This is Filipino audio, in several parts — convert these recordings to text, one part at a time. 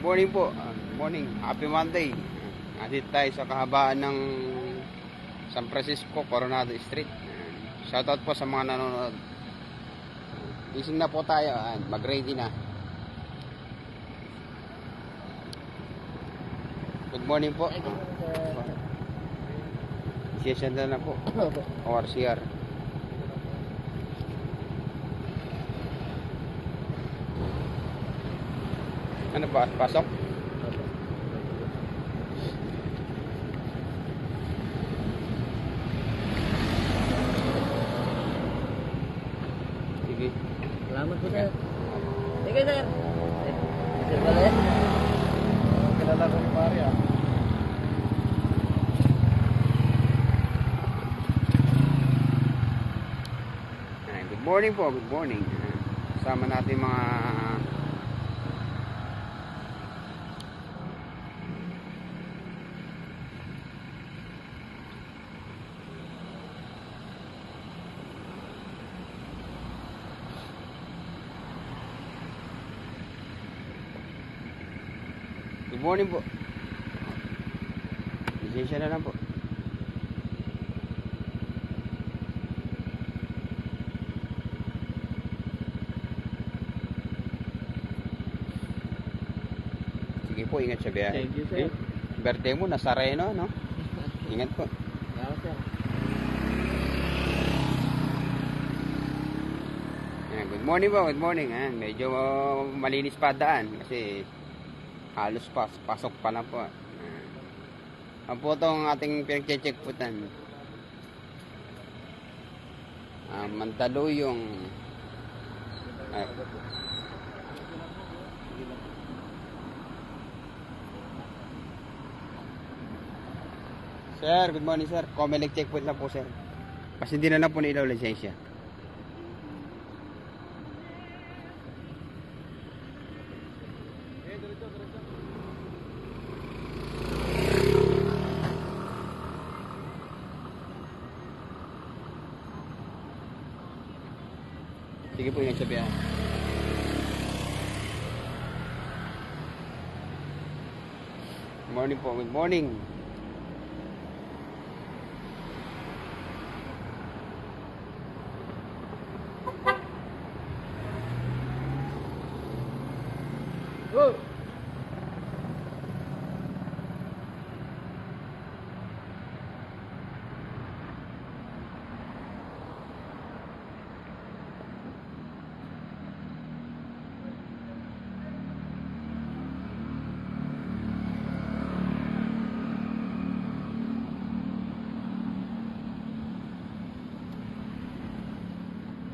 morning po. Good morning. Happy Monday. Nandito tayo sa kahabaan ng San Francisco, Coronado Street. Shoutout po sa mga nanonood. Gising na po tayo. Mag-ready na. Good morning po. Session na po. ORCR. Ano ba? Pasok? Sige. Salamat po, sir. Sige, sir. Sir Valer. Kilala ko ni Maria. Good morning po. Good morning. Kasama natin mga good morning po. Lisensya na lang po. Sige po, ingat sa biyahe. Thank you, sir. Birthday mo, Nazareno, no? Ingat po. Salamat, sir. Good morning po, good morning. Medyo malinis pa daan kasi halos pasok pa lang po. Ang po itong ating pinag-checkputan. Mandaluyong. Sir, good morning sir. Comelec checkpoint lang po sir. Kasi hindi na lang po nailaw lisensya. Sige po, ingat sa biyahe. Good morning po, good morning. Go!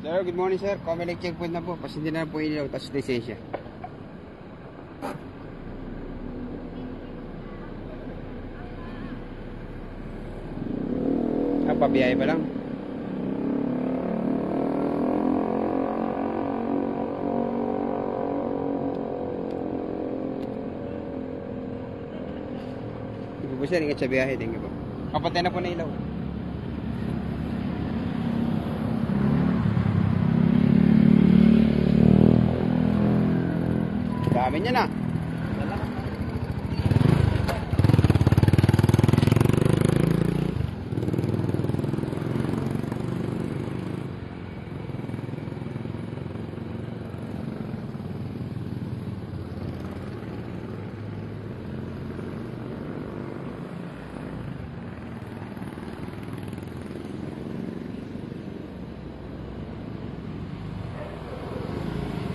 Sir, good morning sir. Comelec checkpoint na po. Kasi hindi na po ilaw. Tapos lisensya. Pabiyahe pa lang. Sige po sir, ingat sa biyahe. Thank you po. Kapatay na po na ilaw. Dami niya na.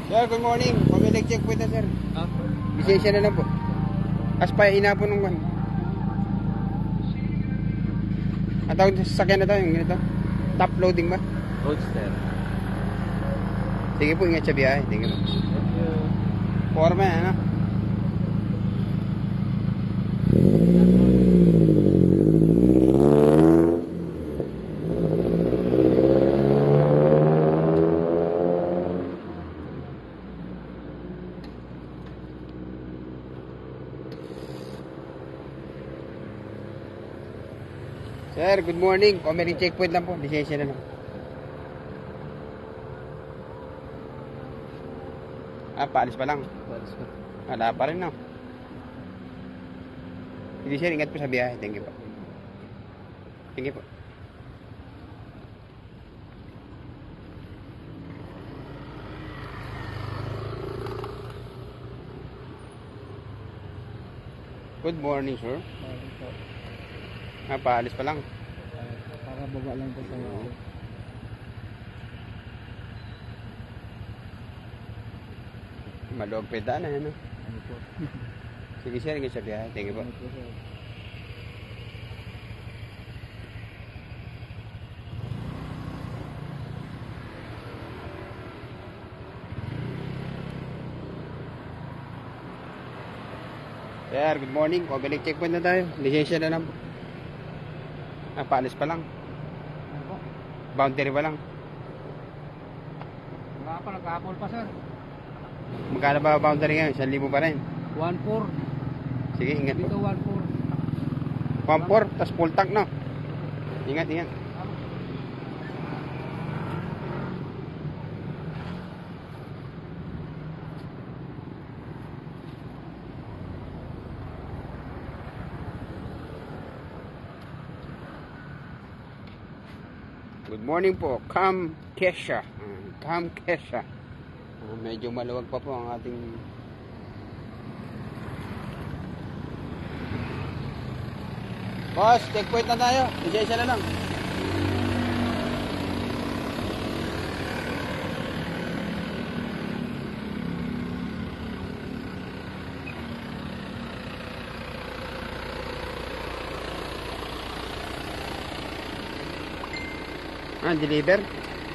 Sir, good morning. Comelec checkpoint na sir. Lisensya na lang po. Aspa, inapon ng one. Ang tawag sa sasakyan na to, yung ganito. Top loading ba? Roadster. Sige po, ingat sa biyahe. Thank you. Thank you. Forma, ano? Sir, good morning. Comelec checkpoint lang po. Lisensya na lang. Paalis pa lang. Paalis pa. Wala pa rin, no? Sige sir, ingat po sa biyahe. Thank you po. Thank you po. Good morning, sir. Paalis pa lang. Para baba lang po sa iyo. Maluwag pa yung daan, ano? Ano po? Sige sir, ingat sa biyahe. Thank you po. Ano po sir? Sir, good morning. Public checkpoint na tayo. Lisensya na lang. Paalis pa lang. Ano po? Boundary pa lang. Wala pa, nag-apple pa sir. Magkano ba boundary ngayon? 1,000 pa rin. 1.4. Sige, ingat po. Dito 1.4. 1,400, tas full tank na. Ingat, ingat. Good morning po, Cam Kesha. Cam Kesha. Medyo maluwag pa po ang ating boss, checkpoint na tayo. Lisensya na lang. Deliver?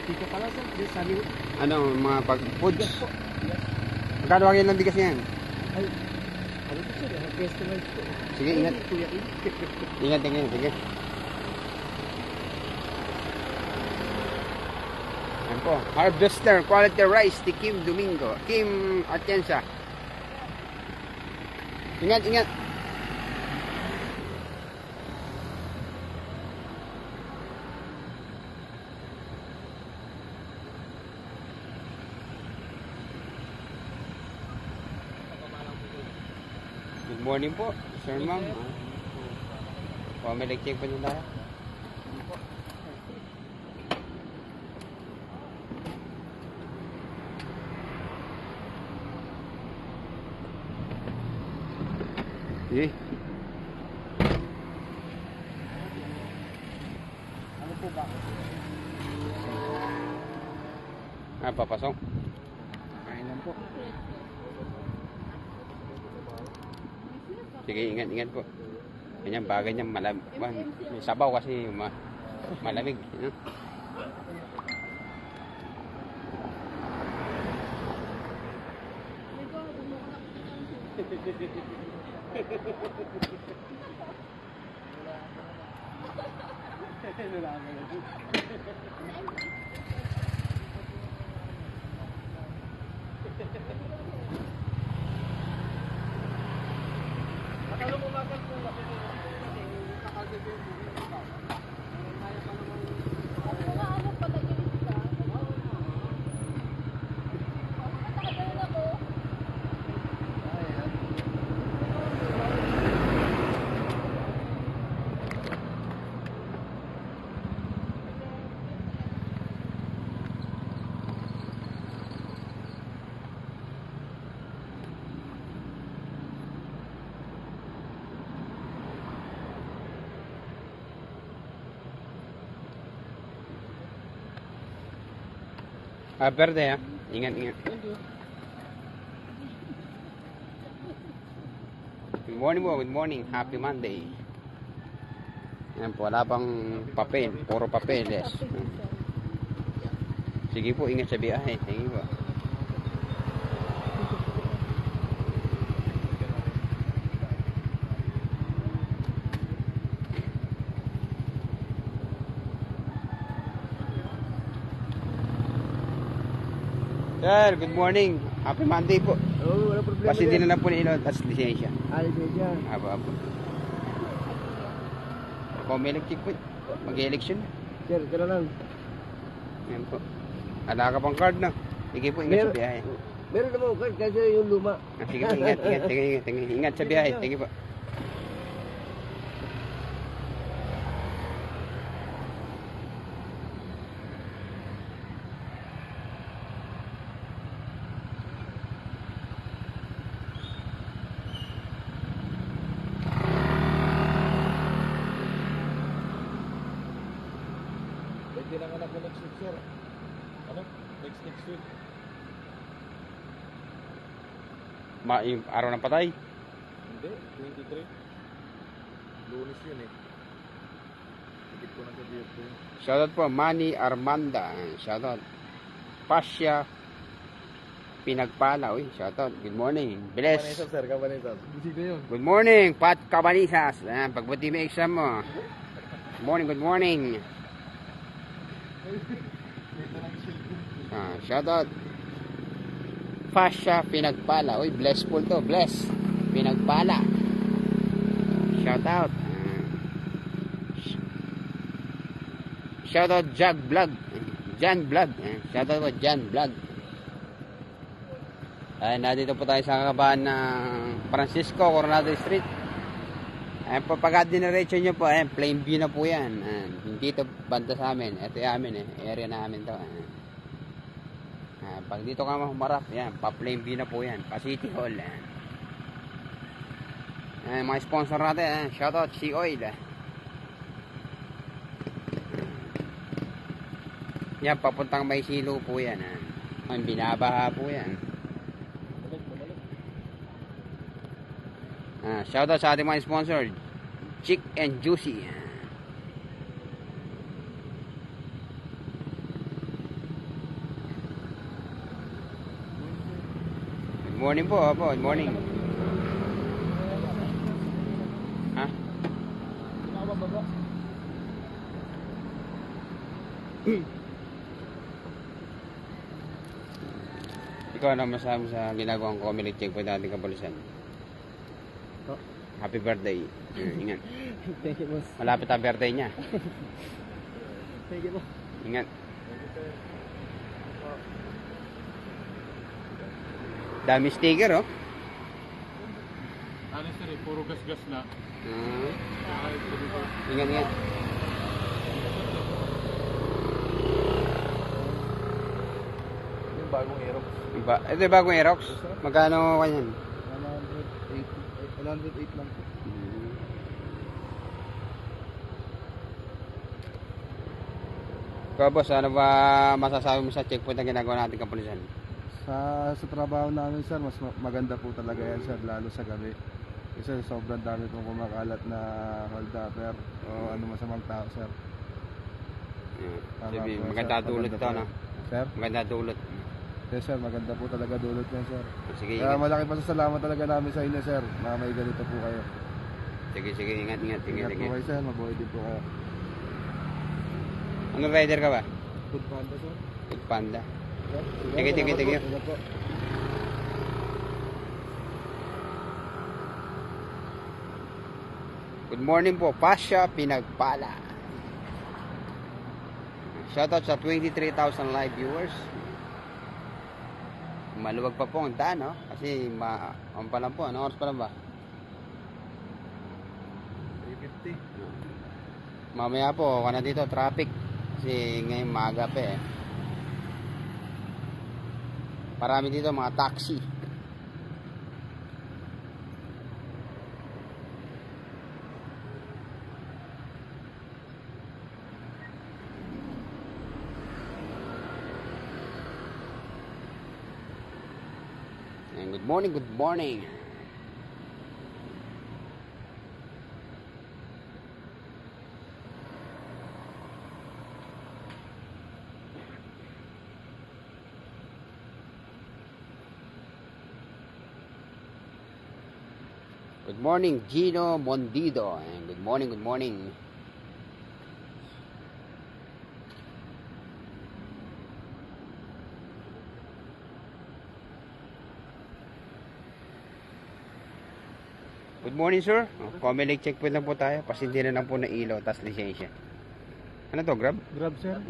Dito pala sir, dito sa liwa. Ano, mga pag-foods? Magkano wagin ng bigas yan? Ay, ano po sir, customize po. Sige, ingat. Kuya, Ingat, ingat, sige. Yan po, Harvester Quality Rice ni Kim Domingo. Kim Atienza. Ingat, ingat. Good morning po, sir ma'am. May check pa nyo tayo. Sige. ano po ba? Papasok. Kain lang po. Sige, ingat, ingat po. Ganyan, bagay niya malamig. May sabaw kasi malamig. You know? Verde ha. Ingat, ingat. Good morning po, good morning. Happy Monday. Yan po, wala pang papel. Puro papeles. Sige po, ingat sa biyahe. Sige po. Sir, good morning. Happy Monday po. Oo, wala problema. Kasi hindi na lang po nilod at lisensya. Lisensya. Apo. Kung may electric po, mag-election. Sir, tira lang. Yan po. Ala ka pang card na. Sige po, ingat sa biyahe. Meron naman card kasi yung luma. Sige po, ingat. Sige, ingat sa biyahe. Sige po. pinanganak ko next week, sir. Ano? Next week. Yung araw ng patay. Hindi, 23. Lunes yun eh. Tikit ko na sa DF yun. Shoutout po, Manny Armanda. Shoutout. Pasya Pinagpala. Uy, shoutout. Good morning. Bless. Kabanisas, sir. Kabanisas. Bisig na yun. Good morning, Pat Cabanisas. Pagbuti mo exam mo. Good morning. Shoutout. Pasya Pinagpala. Uy, blessful to. Bless. Pinagpala. Shoutout. Shoutout Jag Vlog. Jan Vlog. Shoutout po Jan Vlog. Nandito po tayo sa kabahan ng Francisco Coronado Street. Po, pag diniretsyo nyo po, plain view na po yan. Hindi ito banda sa amin. Ito yung amin area namin to. Pag dito ka humarap, yan, pa plain view na po yan. Pa City Hall. Mga sponsor natin, shoutout Sea Oil. Yan, papuntang May Silo po yan. Binabaha po yan. Shoutout sa ating mga sponsor, Chick and Juicy. Good morning po, good morning. Ha? Ikaw ano masasabi sa ginagawang community check po natin kapulisan? Happy birthday. Ingat. Thank you, boss. Malapit ang birthday niya. Thank you, boss. Ingat. Dami sticker, oh. Ano, sir, puro gas-gas na. Ingat. Yung bagong Aerox. Ito yung bagong Aerox. Magkano kanyan? 108 lang. Ikaw, boss, ano ba masasabi mo sa checkpoint na ginagawa natin kapulisan? Sa trabaho namin, sir, mas maganda po talaga yan, sir, lalo sa gabi. Kasi sobrang dami pong kumakalat na hold-upper o ano masamang tao, sir. Tama Sabi, po, maganda sir. dulot Maganda ito, po. no? Sir? Maganda dulot. Yes, sir, maganda po talaga dulot yan, sir. Sige, Kaya ingat. malaki pasasalamat talaga namin sa inyo, sir, na may ganito po kayo. Sige, ingat. Ingat po kayo, sir, mabuhay din po kayo. Anong rider ka ba? Food panda, sir. Food Panda. Sir, Sige. Ingat po. Good morning po, Pasya Pinagpala. Shoutout sa 23,000 live viewers. Maluwag pa po ang daan, no? Kasi ang pa lang po, anong oras pa lang ba? 350. Mamaya po, kana dito, traffic. Kasi ngayon maaga pa eh. Marami dito mga taxi. And good morning. Good morning, Gino Mondido. And good morning. Good morning, sir. Comelec checkpoint lang po tayo. Pasindi na lang po na ilaw, tas lisensya. Ano to, Grab? Grab, sir.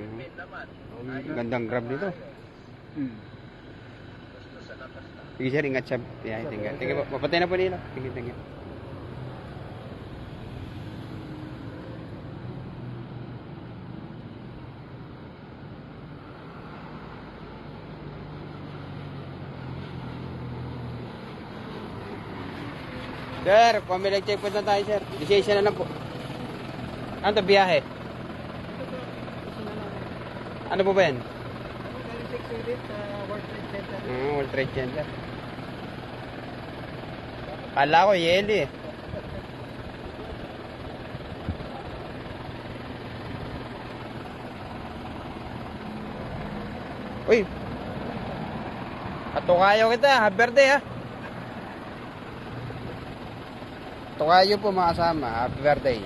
Gandang Grab nito. Sige, sir, ingat siya. Yeah, ingat. Sige, mapatay na po nila. Sige. Sir, Comelec checkpoint na tayo, sir. Lisensya na lang po. Ano to, biyahe? Ano po ba yan? Galing 6 unit sa World Trade Center. World Trade Center. Kala ko yeli eh. Uy. Katukayo kita, happy birthday ha. Tukayo po mga kasama, happy birthday.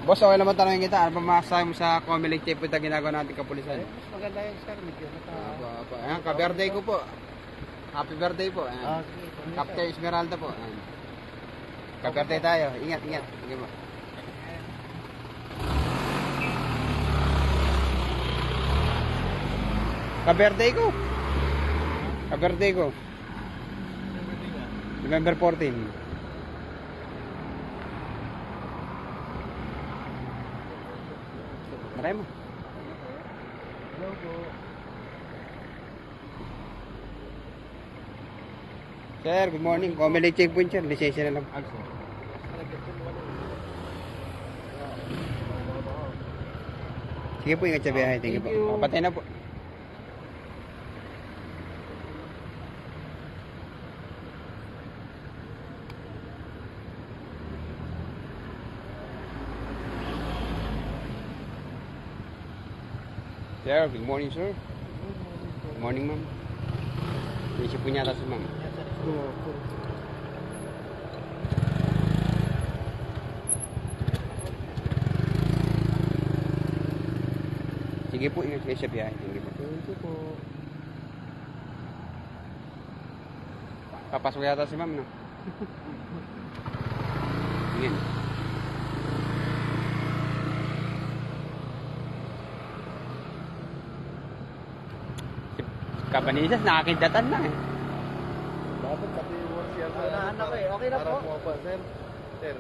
Boss, okay naman tanongin kita, ano ba masasabi mo sa Comelec Chief na ginagawa natin kapulisan? Mas maganda yung sir, medyo naka... Ayan, ka-birthday ko po. Happy birthday po. Ayan. sige. Captain Esmeralda po. Ayan. Ka-birthday tayo. Ingat, ingat. Sige po. Ka-birthday ko. Ka-birthday ko. November 14. Maray mo. Hello po. Sir, good morning. Comelec checkpoint sir. Lisensya na lang. Sige po, ingat sa biyahe. Thank you po. Thank you. Patay na po. Sir, good morning sir. Good morning ma'am. Isip po niya si ma'am. Sige po, ingat kayo sa biyahe. Thank you po. Thank you po. Papasok yata si ma'am, no? Yan. Si Kapanisas, nakakindatan na eh. Dapat pati URCR sa Wala na ko eh. Okay na para po. bumaba, sir. Sir,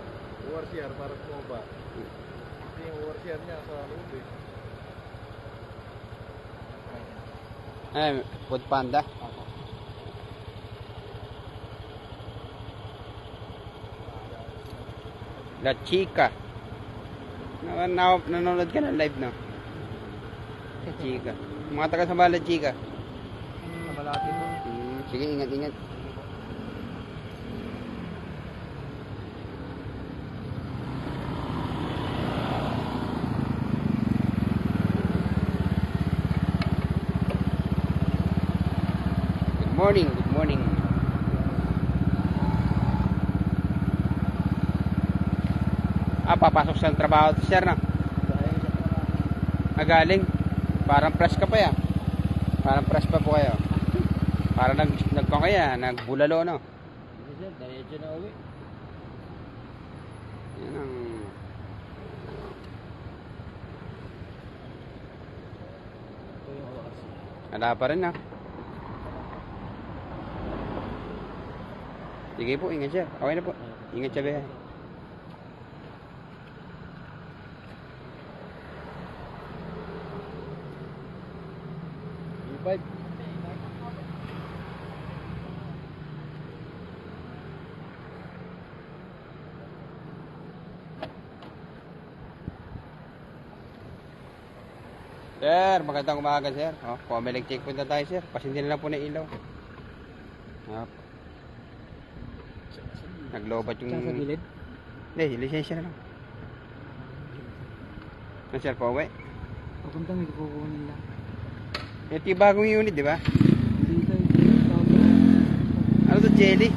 URCR para bumaba. Kasi yung URCR niya sa loob eh. Eh, Food Panda. La Chica. Nanonood ka ng live, no? La Chica. Mga taga sa La Chica. Malaki po. Sige, ingat, ingat. Good morning, good morning. Papasok sa trabaho to sir na. Galing. Parang fresh ka pa ya. Parang fresh pa po kayo. Parang nagkakaya, nagbulalo no. Sige sir, diretso na uwi. Yan ang... Ito yung oras. Wala pa rin na. Sige po, ingat sir. Okay na po. Ingat sa biyahe. E5. Sir, magandang umaga sir. Comelec checkpoint na tayo sir. Pasintin na lang po na ilaw. Naglobat yung... Tsaka sa gilid. Hindi, lisensya na lang. Ano sir, pauwi? Papunta may kukunin lang. Ito yung bagong unit, di ba? Dito Ano to, jelly?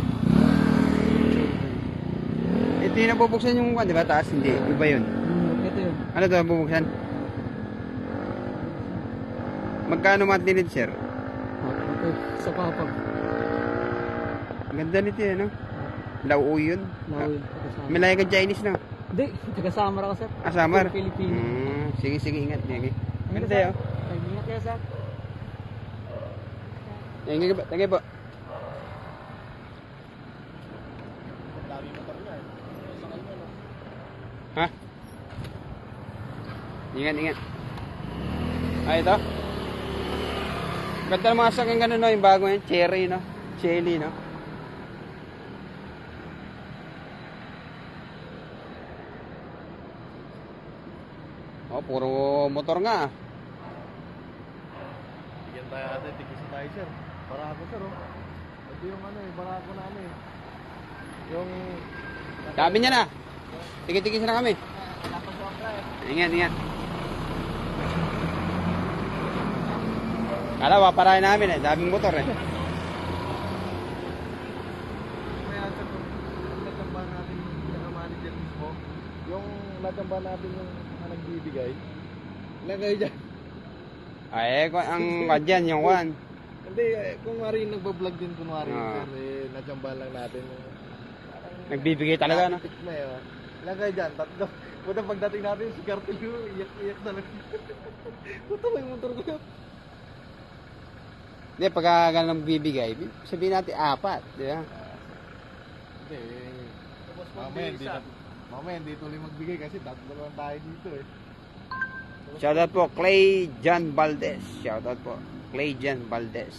Ito yung nabubuksan yung, di ba, taas? Hindi, iba yun. Ito yun. Ano to, nabubuksan? Magkano matinid, sir? Ito, sa papag. Ang ganda nito yun, no? Lauo yun. Lawin, taga-Samar. May lahi ka Chinese, no? Hindi, taga-Samar ako sir. Samar? Pilipino. Sige, sige, ingat. Sige. Ano, Ganda sir? yun. Ay, ingat kayo sir. Thank you po. Ha? Ingat, ingat. Ito. Ganda ng mga saking ganun, no? Yung bago yan. Cherry, no? Cherry, no? Oh, puro motor nga. tayo ate, tigisa tayo sir. Barako sir oh. Ito yung ano eh, barako namin eh. Yung... Dami niya na. Tigit-tigis na kami. Ingat, ingat. Kala, waparahin namin eh. Daming motor eh. Kaya sir, kung natamba natin yung pinaka-manager mismo, yung natamba natin yung nagbibigay, lagay dyan. Ay, ang kadyan, yung one. Hindi, kung wari yung nagbablog din kunwari, Ah. sir, eh, natamba lang natin. Nagbibigay talaga, no? Nakitik na yun. Lagay dyan, tatlo. Puta pagdating natin si Cartillo, iyak-iyak talaga. Puta may motor ko yun. Hindi, pagka ganun bibigay, sabihin natin apat, di ba? Hindi, mamaya hindi tuloy magbigay kasi tatlo lang tayo dito eh. Shoutout po, Clay John Valdez. Shoutout po, Clay John Valdez.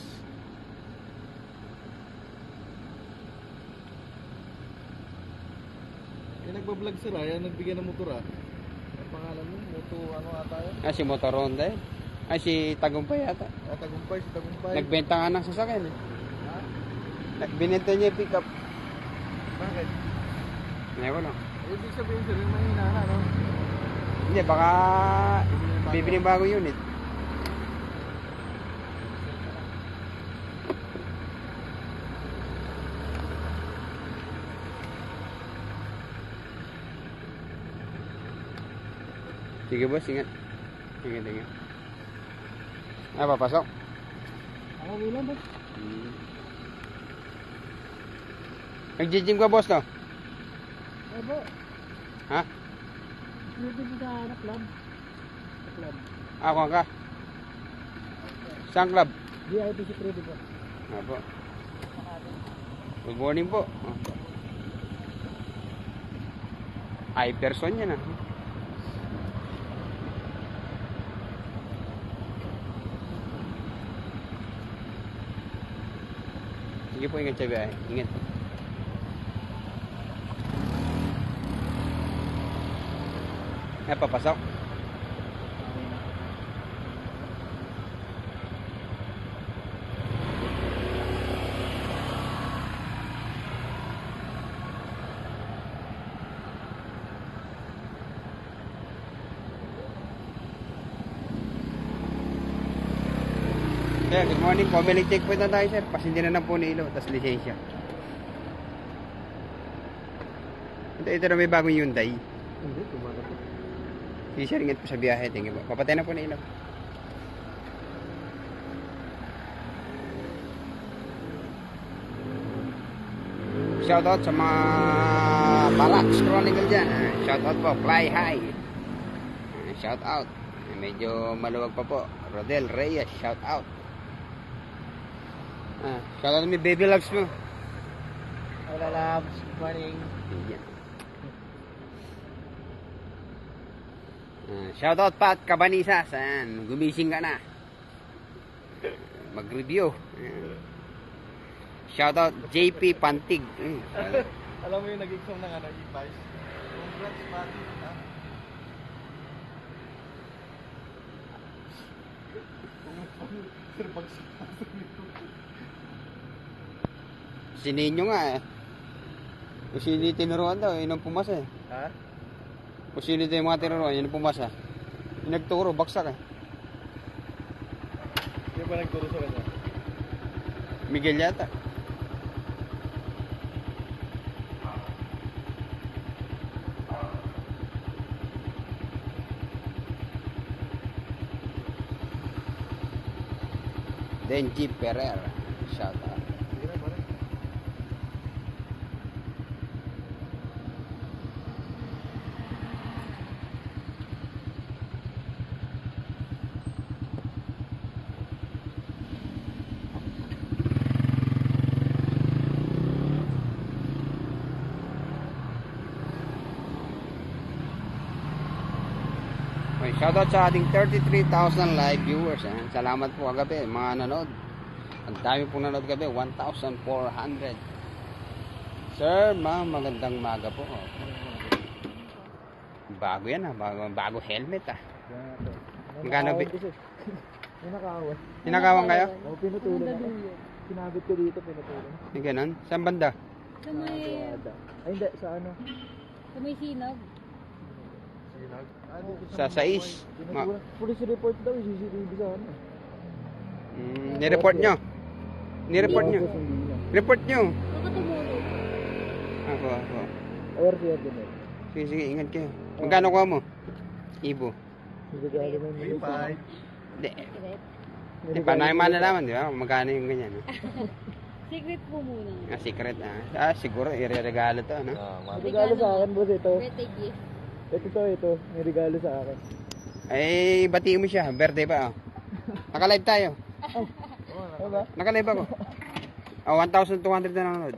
Yung nagbablog sir yan, nagbigay ng motor ah. Ang pangalan mo, Moto ano ata yun? Ah, si Motoronda eh. Ay, si Tagumpay yata. Tagumpay, si Tagumpay. Nagbenta nga ng sasakyan eh. Ha? Binenta niya yung pick-up. Bakit? Ewan lang. Ibig sabihin sir, yung mahina na no? Hindi, baka bibili bagong unit. Sige boss, ingat. Ingat, ingat. Ah, papasok. Ako bilang ba? Nag-gym ka boss, no? Abo. Ha? Pwede mo sa anak club. Club. Ako ka. Saan club? VIP si Freddy po. Apo. Good morning po. Ay, person yan ah. Sige po, ingat sa biyahe. Ingat. Ay, papasok. Sir, good morning po. May checkpoint na tayo, sir. Pasindi na ng Punilo, tapos lisensya. Ito na may bagong Hyundai. Hindi, tumala po. Sige, sir, ingat po sa biyahe. Tingin po. Papatay na po na ilaw. Shoutout sa mga Barax Chronicle dyan. Shoutout po, Fly High. Shoutout. Medyo maluwag pa po. Rodel Reyes, shoutout. Shoutout may baby loves mo. Hola labs. Good morning. Yan. Shoutout Pat Cabanisas. Gumising ka na. Mag-review. Shoutout JP Pantig. Alam mo yung nag-exam ng ano, e-vice? Congrats, Pati. Ha? Sir, pag Sininyo nga eh. Kung sino yung tinuruan daw, yun ang pumasa eh. Ha? Kung sino yung mga tinuruan, yun ang pumasa. Yung nagturo, baksak eh. Yung ba nagturo sa kanya? Miguel yata. Denji Ferrer. Shout out. Sige na, pare. Okay, shoutout sa ating 33,000 live viewers. Salamat po kagabi, mga nanood. Ang dami pong nanood kagabi, 1,400. Sir, ma'am, magandang maga po. Bago yan bago helmet ah. Magkano ba? Pinakawan. Tinakawan kayo? O, pinutulan ako. Sinabit ko dito, pinutulan. Yung ganun? Saan banda? Sa may, Ay, hindi. Sa ano? sa may sinag. Sinag? Ah, dito Sa sais. Pinutulan. Police report daw, CCTV sa ano. Nireport nyo? Nireport nyo? Hindi na. Report nyo? Baka tumulog. Ako. Or siya din eh. Sige, ingat kayo. Magkano kuha mo? Ibo. Hindi ka alam yung military. Hindi. Secret. Di pa na yung malalaman, di ba? Magkano yung ganyan. Secret po muna. Secret siguro ireregalo to, ano? May regalo sa akin, boss, ito. Birthday gift. Ito. May regalo sa akin. Ay, batiin mo siya. Birthday ba, oh? Naka-live tayo. Ano ba? Naka-live ako. 1,200 na nanonood.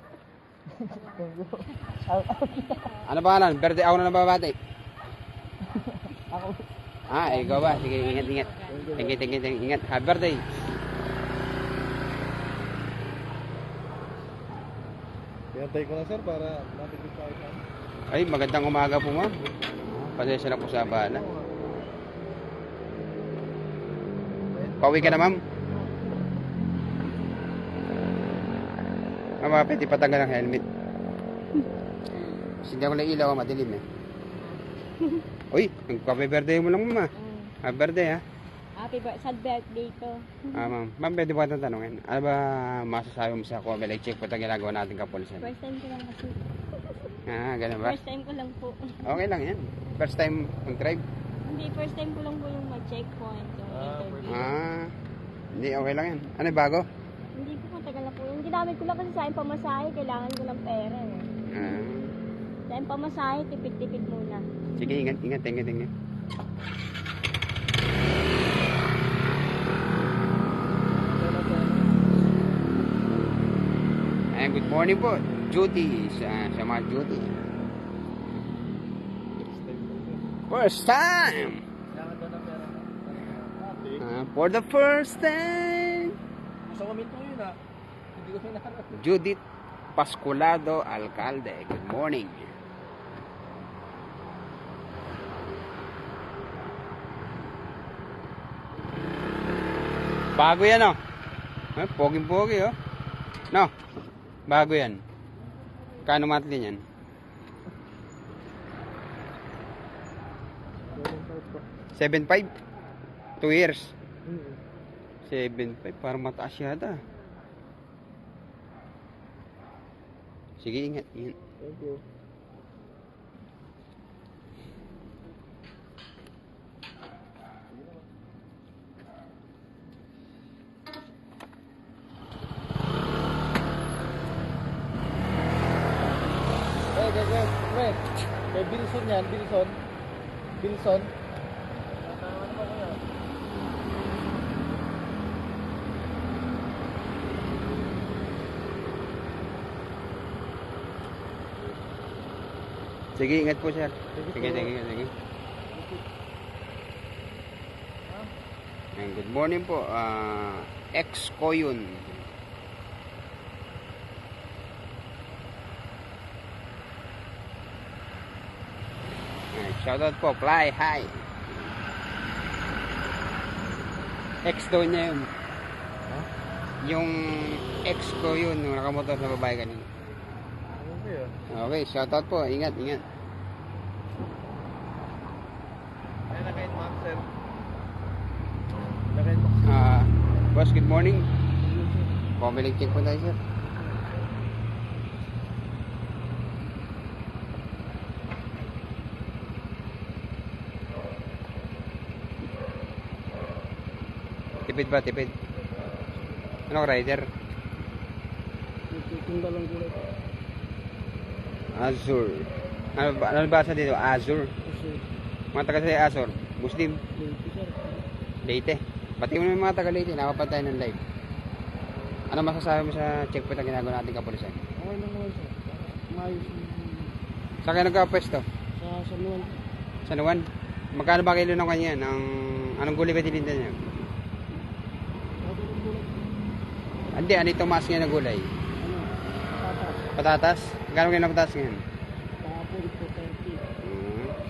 Ano ba kanan? Birthday ako na nababati. Ako. Ikaw ba? Sige, ingat. Thank you. Ingat. Happy birthday. Pinantay ko na, sir, para mapigil tayo sa Ay, magandang umaga po, ma'am. Pasensya na po sa abala. Pauwi ka na, ma'am? Mama, pwede patanggal ang helmet. Kasi hindi ako na ilaw, madilim eh. Uy, happy birthday mo lang, mama. Happy birthday, ha? Sad birthday to. Ma'am, pwede ba itong tanongin? Ano ba masasabi mo sa Comelec check po ito ginagawa natin kapulisan? First time ko lang kasi. Ganun ba? First time ko lang po. Okay lang yan. First time mag-drive? Hindi, first time ko lang po yung mag-checkpoint. Yung interview. Hindi, okay lang yan. Ano bago? Hindi po matagal na po. Yung ginamit ko lang kasi sa akin pamasahe, kailangan ko ng pera. Sa akin pamasahe, tipid-tipid muna. Sige, ingat. Thank you. And good morning po, Judy, sa mga Judy. First time! For the first time! Sa moment mo yun, Hindi ko hinaharap. Judith Pasculado, Alcalde. Good morning. Bago yan, oh. Pogi-pogi, oh. No? Bago yan. Kano monthly yan? 7.5? 2 years? 7.5? Parang mataas yata. Sige, ingat. Thank you. Wait. May Bilson yan, Bilson. Sige, ingat po, sir. Sige. And good morning po. Ex-ko yun. Shoutout po, Fly High. Ex daw niya yun. Yung ex ko yun, yung nakamotor na babae kanina. Okay, shoutout po, ingat. Ay, nakain mo, sir. Nakain mo. Boss, good morning. Comelec check po tayo, sir. Tipid ba? Tipid? Ano ka, rider? Azur. Ano basa dito? Azur. Mga taga sa Azur. Muslim. Leyte. Pati mo naman mga taga Leyte. Nakapatay ng live. Ano masasabi mo sa checkpoint na ginagawa natin kapulisan? Okay lang naman, sir. Maayos. Saan kayo nagka-pwesto? Sa San Juan. San Juan? Magkano ba kilo ng kanya? Anong gulay ba tininda niya? Hindi, ano itong mas ngayon na gulay? Patatas? Magkano kayo na patatas ngayon?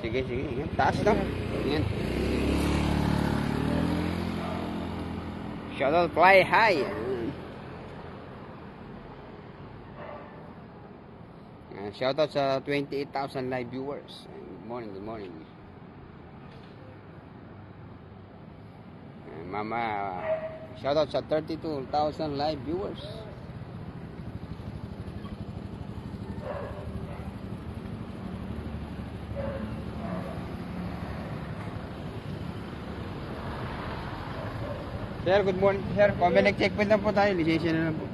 Sige. Ingat. Taas, no? Ingat. Shoutout Fly High. Shoutout sa 28,000 live viewers. Good morning, good morning. Mama, shoutout sa 32,000 live viewers. Sir, good morning. Sir, comment checkpoint lang po tayo. Lisensya na lang po.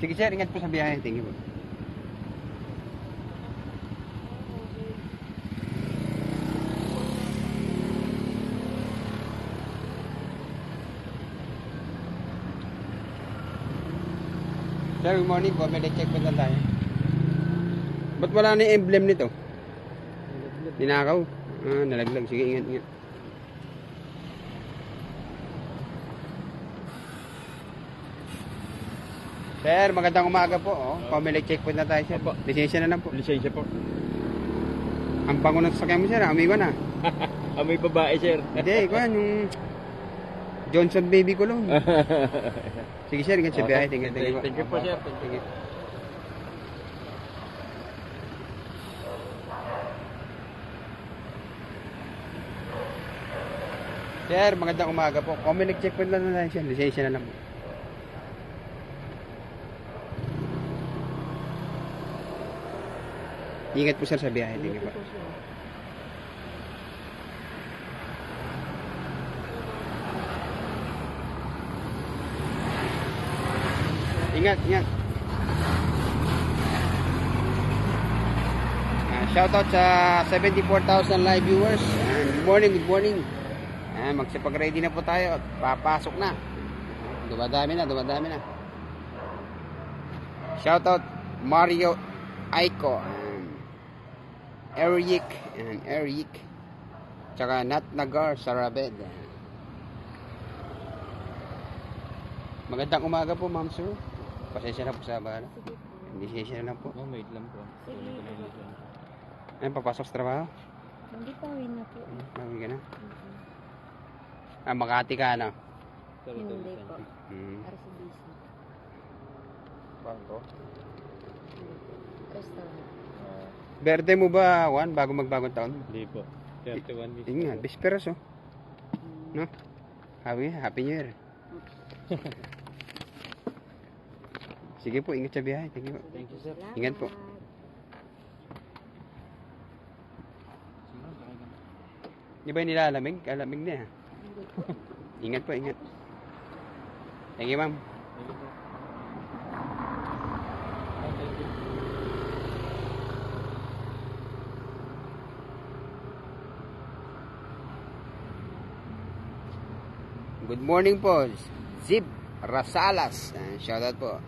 Sige sir, ingat po sa biyahe. Thank you po. Sir, good morning po. May checkpoint lang tayo. Ba't wala na yung emblem nito? Ninakaw? Nalaglag. Sige, ingat, ingat. Sir, magandang umaga po. Pamili checkpoint na tayo, sir. Lisensya na lang po. Lisensya po. Ang bango ng sasakyan mo, sir. Amoy ko na. Amoy babae, sir. Hindi, ko yan. Yung Johnson baby ko lang. Sige, sir. Ingat sa biyahe. Thank you po, sir. Thank you. Sir, magandang umaga po. Comment checkpoint lang na tayo, sir. Lisensya na lang po. Ingat po sir sa biyahe. Thank you po. Ingat, ingat. Shoutout sa 74,000 live viewers. Good morning, good morning. Magsipag-ready na po tayo. Papasok na. Dumadami na, dumadami na. Shoutout Mario Aiko. Eric. Tsaka Nat Nagar Sarabed. Magandang umaga po, ma'am sir. Pasensya na po sa bahala. Lisensya na lang po. Wait lang po. Ayun, papasok sa trabaho? Hindi pa rin na po. Mawin ka na? Makati ka na? Hindi po. Hmm. RCBC. Bangko? Restaurant. Birthday mo ba, Juan, bago magbagong taon? Hindi po. 31 weeks. Yun nga, bisperas oh. No? Happy New Year. Sige po, ingat sa biyahe. Thank you. Thank you, sir. Ingat po. Di ba yung nilalamig? Alamig na. Ingat po, ingat. Thank you, ma'am. Thank you po. Good morning po. Zip Rasalas. Shoutout po.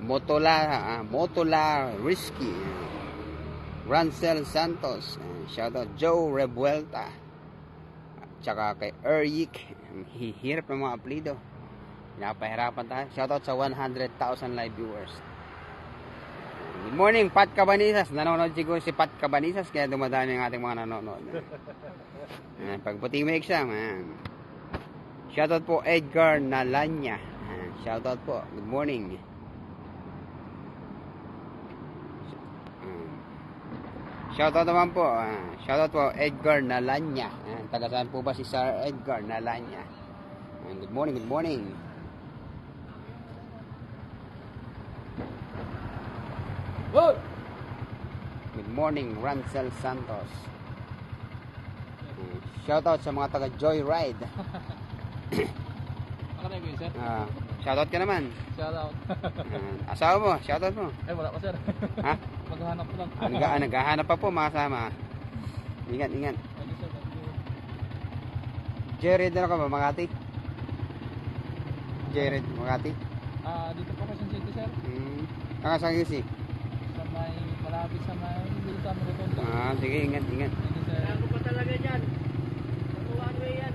Motola Risky. Rancel Santos. Shoutout Joe Revuelta. Tsaka kay Eric. Hirap ng mga apelido. Pinapahirapan tayo. Shoutout sa 100,000 live viewers. Good morning, Pat Cabanisas. Nanonood siguro si Pat Cabanisas kaya dumadami ang ating mga nanonood. Pagputing may exam. Shoutout po Edgar Nalanya. Shoutout po. Good morning. Shoutout naman po. Shoutout po Edgar Nalanya. Taga saan po ba si Sir Edgar Nalanya? Good morning, good morning. Good morning, Rancel Santos. Shoutout sa mga taga Joyride. Ako na yun, sir. Shoutout ka naman. Shoutout. Asawa mo, shoutout mo. Wala pa, sir. Ha? Maghahanap po lang. Naghahanap pa po mga kasama. Ingat, ingat. Thank you, sir. Thank you. Jared, ano ka ba? Makati? Jared, Makati? Dito po Quezon City, sir. Nakasang si? Sa may, malapit sa may, dito sa mga rotondo. Sige, ingat, ingat. Thank you, sir. Ako pa talaga dyan. One way yan.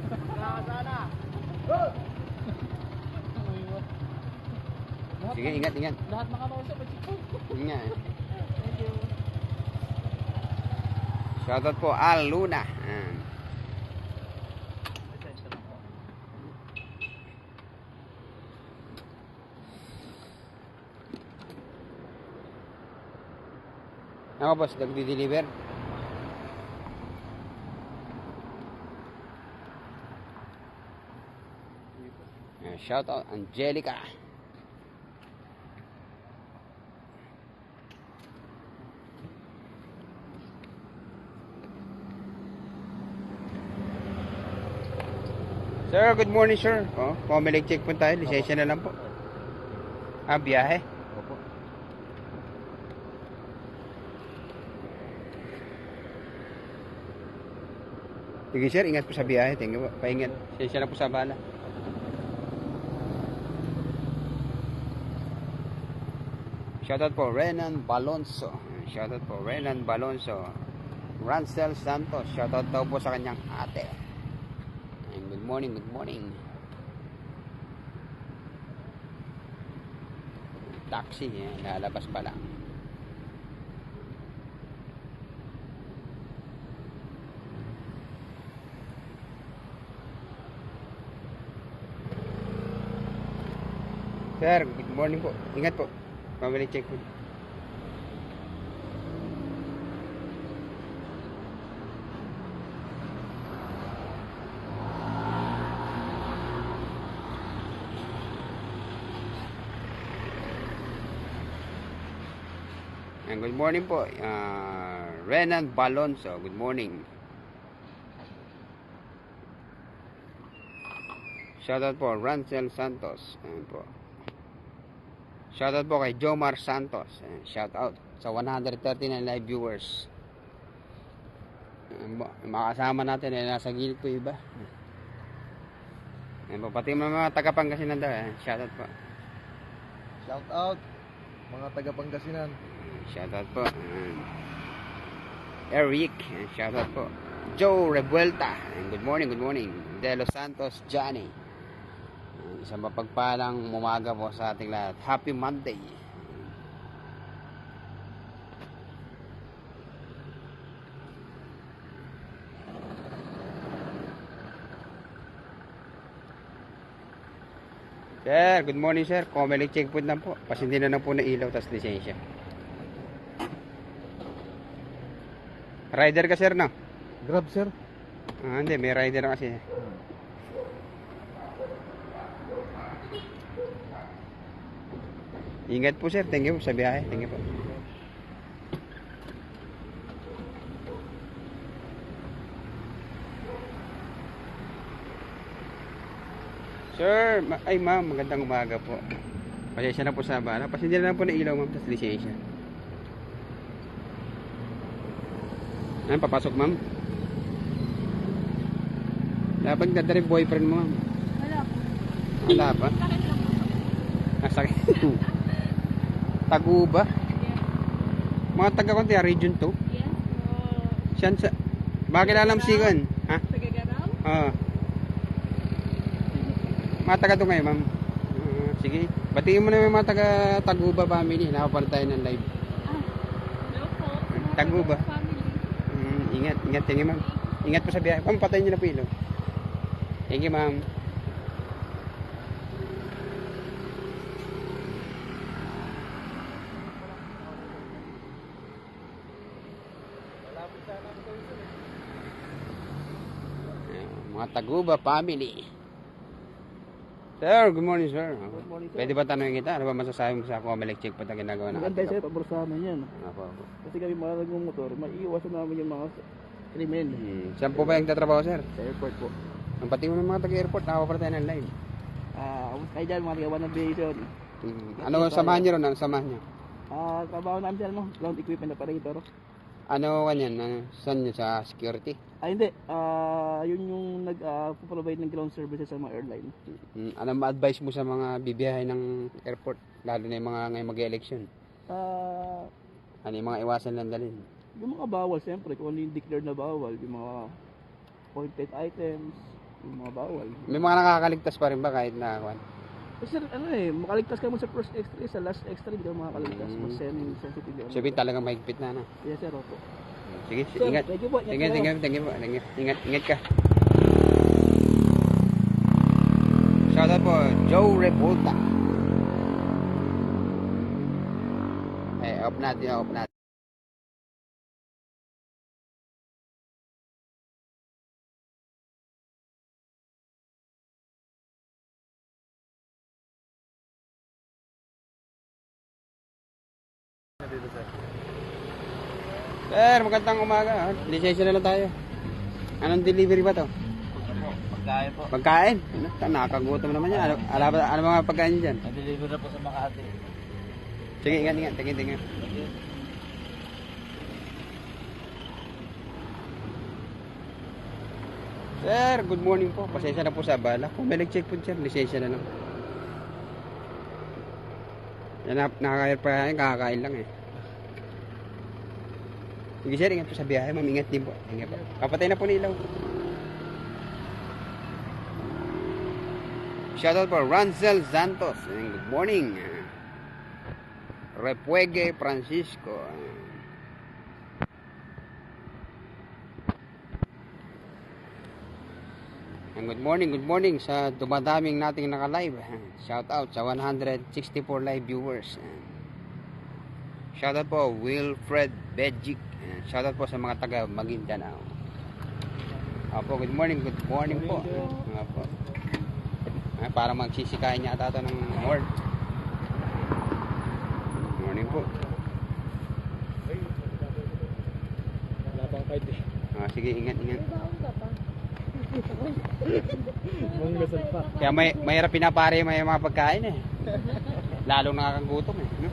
Kaya sana. Sige, ingat, ingat. Lahat makakausap at checkpoint. Ingat. Thank you. Shoutout po, Al Luna. Ayan. Ako boss, nagdi-deliver. Shoutout, Angelica. Sir, good morning sir. Oh, pumilig check po tayo. Lisensya na lang po. Ah, biyahe. Opo. Sige sir, ingat po sa biyahe. Thank you po. Paingat. Lisensya na po sa bala. Shoutout po, Renan Balonso. Shoutout po, Renan Balonso. Rancel Santos. Shoutout daw po sa kanyang ate. And good morning, good morning. Taxi, lalabas pa lang. Sir, good morning po. Ingat po. Family check po. And good morning po. Renan Balonso. Good morning. Shoutout po, Rancel Santos. Ayan po. Shoutout po kay Jomar Santos. Shoutout sa 139 live viewers. Makasama natin nasa gilid po iba. Ayan po, pati mga taga-Pangasinan daw. Shoutout po. Shout out mga taga Pangasinan. Shoutout po. Eric. Shoutout po. Joe Revuelta. Good morning, good morning. De Los Santos, Johnny. Isang mapagpalang umaga po sa ating lahat. Happy Monday. Sir, good morning sir. Comely checkpoint lang po. Pasindi na lang po na ilaw tas lisensya. Rider ka sir na? Grab sir. Ah, hindi, may rider na kasi. Ingat po sir, thank you sa biyahe, thank you po. Sir, ay ma'am, magandang umaga po. Pasensya na po sa bala. Pasensya na lang po na ilaw ma'am, tas lisensya. Ayan, papasok ma'am. Dapat dadari boyfriend mo ma'am. Wala po. Wala pa? Sakit lang po. Nasakit. Taguba. Mga taga-Konti, Region 2. Yes po. Siyan sa... Bakit alam sigan? Ha? Tagagaraw? Oo. Mga taga doon ngayon, ma'am. Sige. Batiin mo na yung mga taga-Taguba family. Nakapanood tayo ng live. Hello po. Taguba. Family. Ingat, ingat. Thank you, ma'am. Ingat po sa biyahe. Ma'am, patayin niyo na po ilaw. Thank you, ma'am. Mga Taguba family. Sir, good morning sir. Good morning, sir. Pwede ba tanongin kita? Ano ba masasabi mo sa Comelec check po na ginagawa ng Maganda sir, pabor sa amin yan. Apo, apo. Kasi kami mga nagmumotor, maiiwasan namin yung mga krimen. Saan po ba yung tatrabaho sir? Sa airport po. Ang pati mo ng mga taga-airport, nakapapala tayo ng live. Kayo dyan, mga taga navigation. Ano samahan nyo ron? Ano samahan nyo? Trabaho namin sir, no? Ground equipment operator. Ano kanyan? Saan nyo? Sa security? Hindi. Yun yung nag-provide ng ground services sa mga airline. Ano ma-advise mo sa mga bibiyahe ng airport? Lalo na yung mga ngayon mag-election. Ano yung mga iwasan lang dalhin? Yung mga bawal, siyempre, kung ano yung declared na bawal, yung mga pointed items, yung mga bawal. May mga nakakaligtas pa rin ba kahit na kwan? Sir, makaligtas ka mo sa first extra, sa last extra, hindi ka makakaligtas. Mas sensitive yun. Sabihin talagang mahigpit na, no? Yes, sir, opo. Sige, Sir, ingat. thank you po. Ingat po. Ingat ka. Shoutout po, Joe Repulta. Off natin. Sir, magandang umaga. Lisensya na lang tayo. Anong delivery ba to? Pagkain po. Pagkain? Nakakagutom naman yan. Ano mga pagkain nyo dyan? Na-deliver na po sa Makati. Sige, ingat. Tingin. Sir, good morning po. Pasensya na po sa abala. Kung may nag-check po sir, lisensya na lang. Yan, nakakain pa yan, kakakain lang eh. Sige sir, ingat po sa biyahe. Ma'am, ingat din po. Ingat po. Kapatay na po ni ilaw. Shoutout po, Ranzel Santos. Good morning. Repuegue Francisco. Good morning sa dumadaming nating naka-live. Shoutout sa 164 live viewers. Shoutout po, Wilfred Bedjic. Shoutout po sa mga taga Maguindanao. Apo, good morning po. Apo. Para magsisikain niya ata ito ng Lord. Good morning po. Labang fight eh. Sige, ingat. Baon ka pa. Manggasal pa. Kaya mahirap pinapare may mga pagkain eh. Lalong nakakagutom eh. No?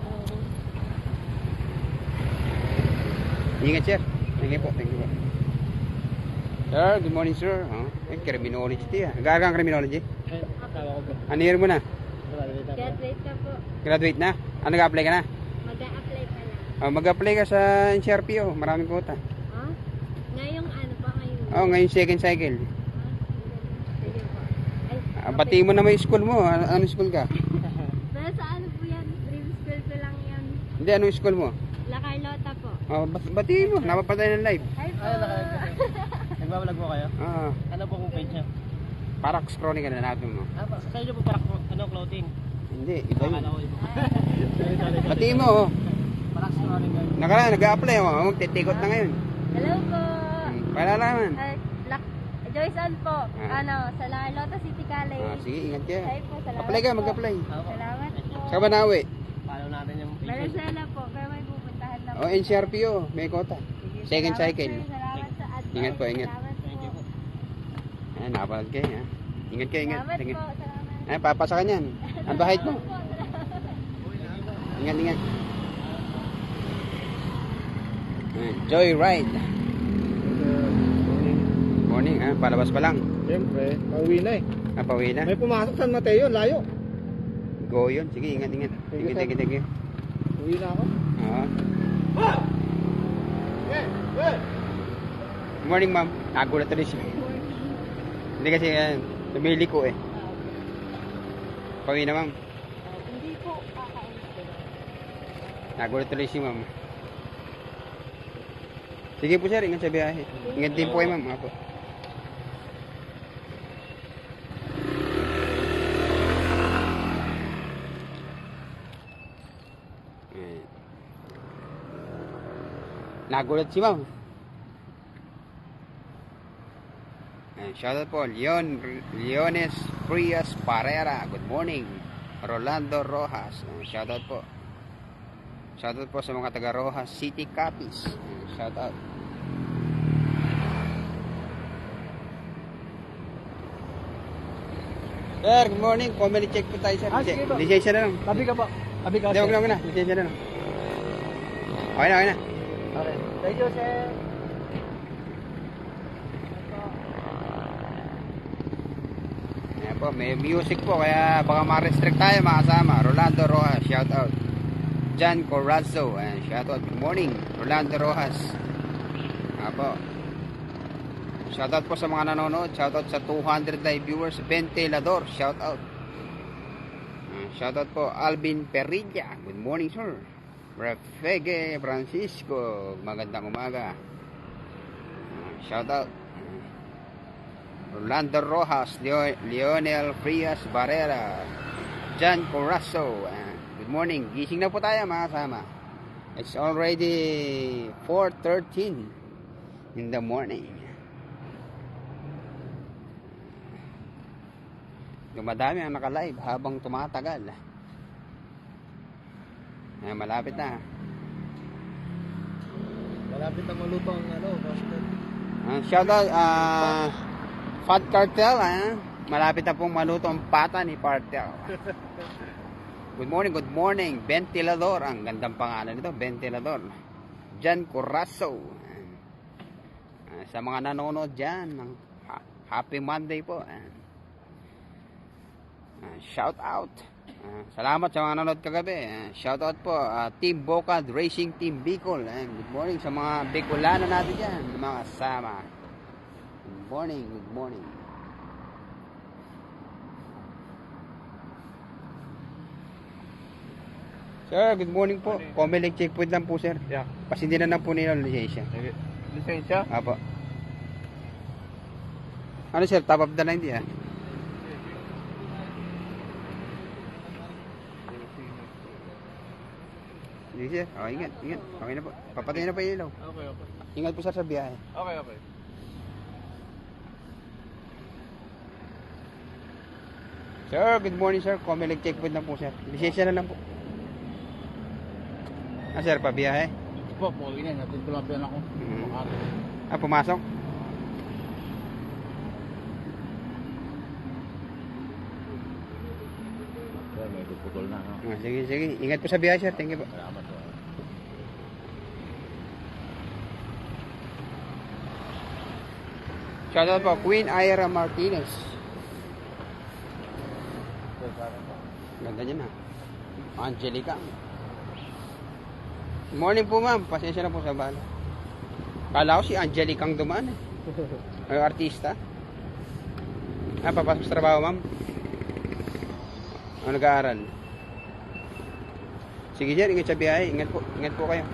Ingat sir. Thank you po. Sir, good morning sir. Criminology ah. Gagang criminology? Tawa ko ba? Ano year mo na? Graduate ka po. Graduate na? Ano nag-apply ka na? Mag-a-apply pa lang. Mag-apply ka sa NCRPO. Maraming kota. Ah? Ngayong ano pa ngayon? Ngayon second cycle. Sige po. Ay, Batiin mo na may school mo. Ano school ka? pero sa ano po yan? Dream school ko lang yan. Hindi, anong school mo? La Carlota po. Batiin mo. Napapatay ng live. Hi po. Nagbabalag mo kayo? Ano po kung page niya? Parax Chronicle na natin mo. Sa inyo po parang clothing? Hindi, iba yun. Akala ko iba. Batiin mo. Parang snoring kayo. Nakaraan, nag-a-apply. Magtitikot na ngayon. Hello po. Palalaman. Joyce Ann po. Ano, sa La Carlota City College. Sige, ingat ka. Hi po, salamat Apply ka, po. mag-apply. Salamat po. Saka ba nawi? Follow natin yung page. Maricela po, pero may pupuntahan na po. NCRPO, may kota. Sige, Second salamat, cycle. sir. Salamat sa advice. Ingat po, ingat. Salamat po. Ayan, nakapalag kayo. Ingat kayo, ingat. Salamat Ingat. po, salamat. Ayan, papasa ka niyan. Ang bahit mo. Ingat. Ayan, Joyride. Morning, palabas pa lang. Siyempre, pauwi na eh. Pauwi na. May pumasok San Mateo, layo. Go yun. Sige, ingat. Thank you. Uwi na ako. Good morning, ma'am. Nagulat tuloy siya. Hindi kasi tumili ko eh. Pauwi na, ma'am. Hindi po, kakain. Nagulat tuloy si ma'am. Sige po sir, ingat sa biyahe. Ingat din po kayo, ma'am. Ako. Nagulat si ma'am. Shoutout po, Leones Frias Parera. Good morning. Rolando Rojas. Shoutout po. Shoutout po sa mga taga Rojas City Capiz. Shoutout. Sir, good morning. Comedy check po tayo, sir. Sige po. Lisensya na lang. Tabi ka po. Tabi ka. Hindi, wag na. Lisensya na lang. Okay na. Okay. Thank you, sir. Ayan po, may music po kaya baka ma-restrict tayo mga kasama. Rolando Rojas, shout out. John Corazzo, shout out. Good morning, Rolando Rojas. Ayan po. Shout out po sa mga nanonood. Shout out sa 200 live viewers. Ben Telador, shout out. Shoutout po Alvin Perilla. Good morning, sir. Refege Francisco. Magandang umaga. Shoutout. Rolando Rojas, Leonel Frias Barrera, John Corazo. Good morning. Gising na po tayo mga kasama. It's already 4:13 in the morning. Dumadami ang naka-live habang tumatagal. Malapit na. Malapit na maluto ang pasta. Shoutout Fat Cartel, malapit na pong maluto ang pata ni Cartel. Good morning, Ventilador. Ang gandang pangalan nito, Ventilador. Jan Corazo. Sa mga nanonood dyan, Happy Monday po. Shout out. Salamat sa mga nanonood kagabi. Shout out po, Team Bocad Racing Team Bicol. Good morning sa mga Bicolano natin dyan, mga kasama. Good morning. Sir, good morning po. Comelec checkpoint lang po, sir. Yeah. Pasindihan na po nila ang lisensya. Lisensya? Apo. Ano, sir? Top of the line, di Hindi, sir. Ingat. Okay na po. Papatayin na po yung ilaw. Okay. Ingat po, sir, sa biyahe. Okay. Sir, good morning, sir. Comelec checkpoint lang po, sir. Lisensya na lang po. Sir, pabiyahe? Po, na. Natin tumapian ako. Pumasok? May putol na. Sige. Ingat po sa biyahe, sir. Thank you po. Salamat po. Shoutout po, Queen Ira Martinez. Ganda niya na. Angelica. Good morning po, ma'am. Pasensya na po sa bala. Kala ko si Angelica ang dumaan Ay, artista. Papasok sa trabaho, ma'am. Nag-aaral. Sige, sir. Ingat sa biyahe. Ingat po kayo.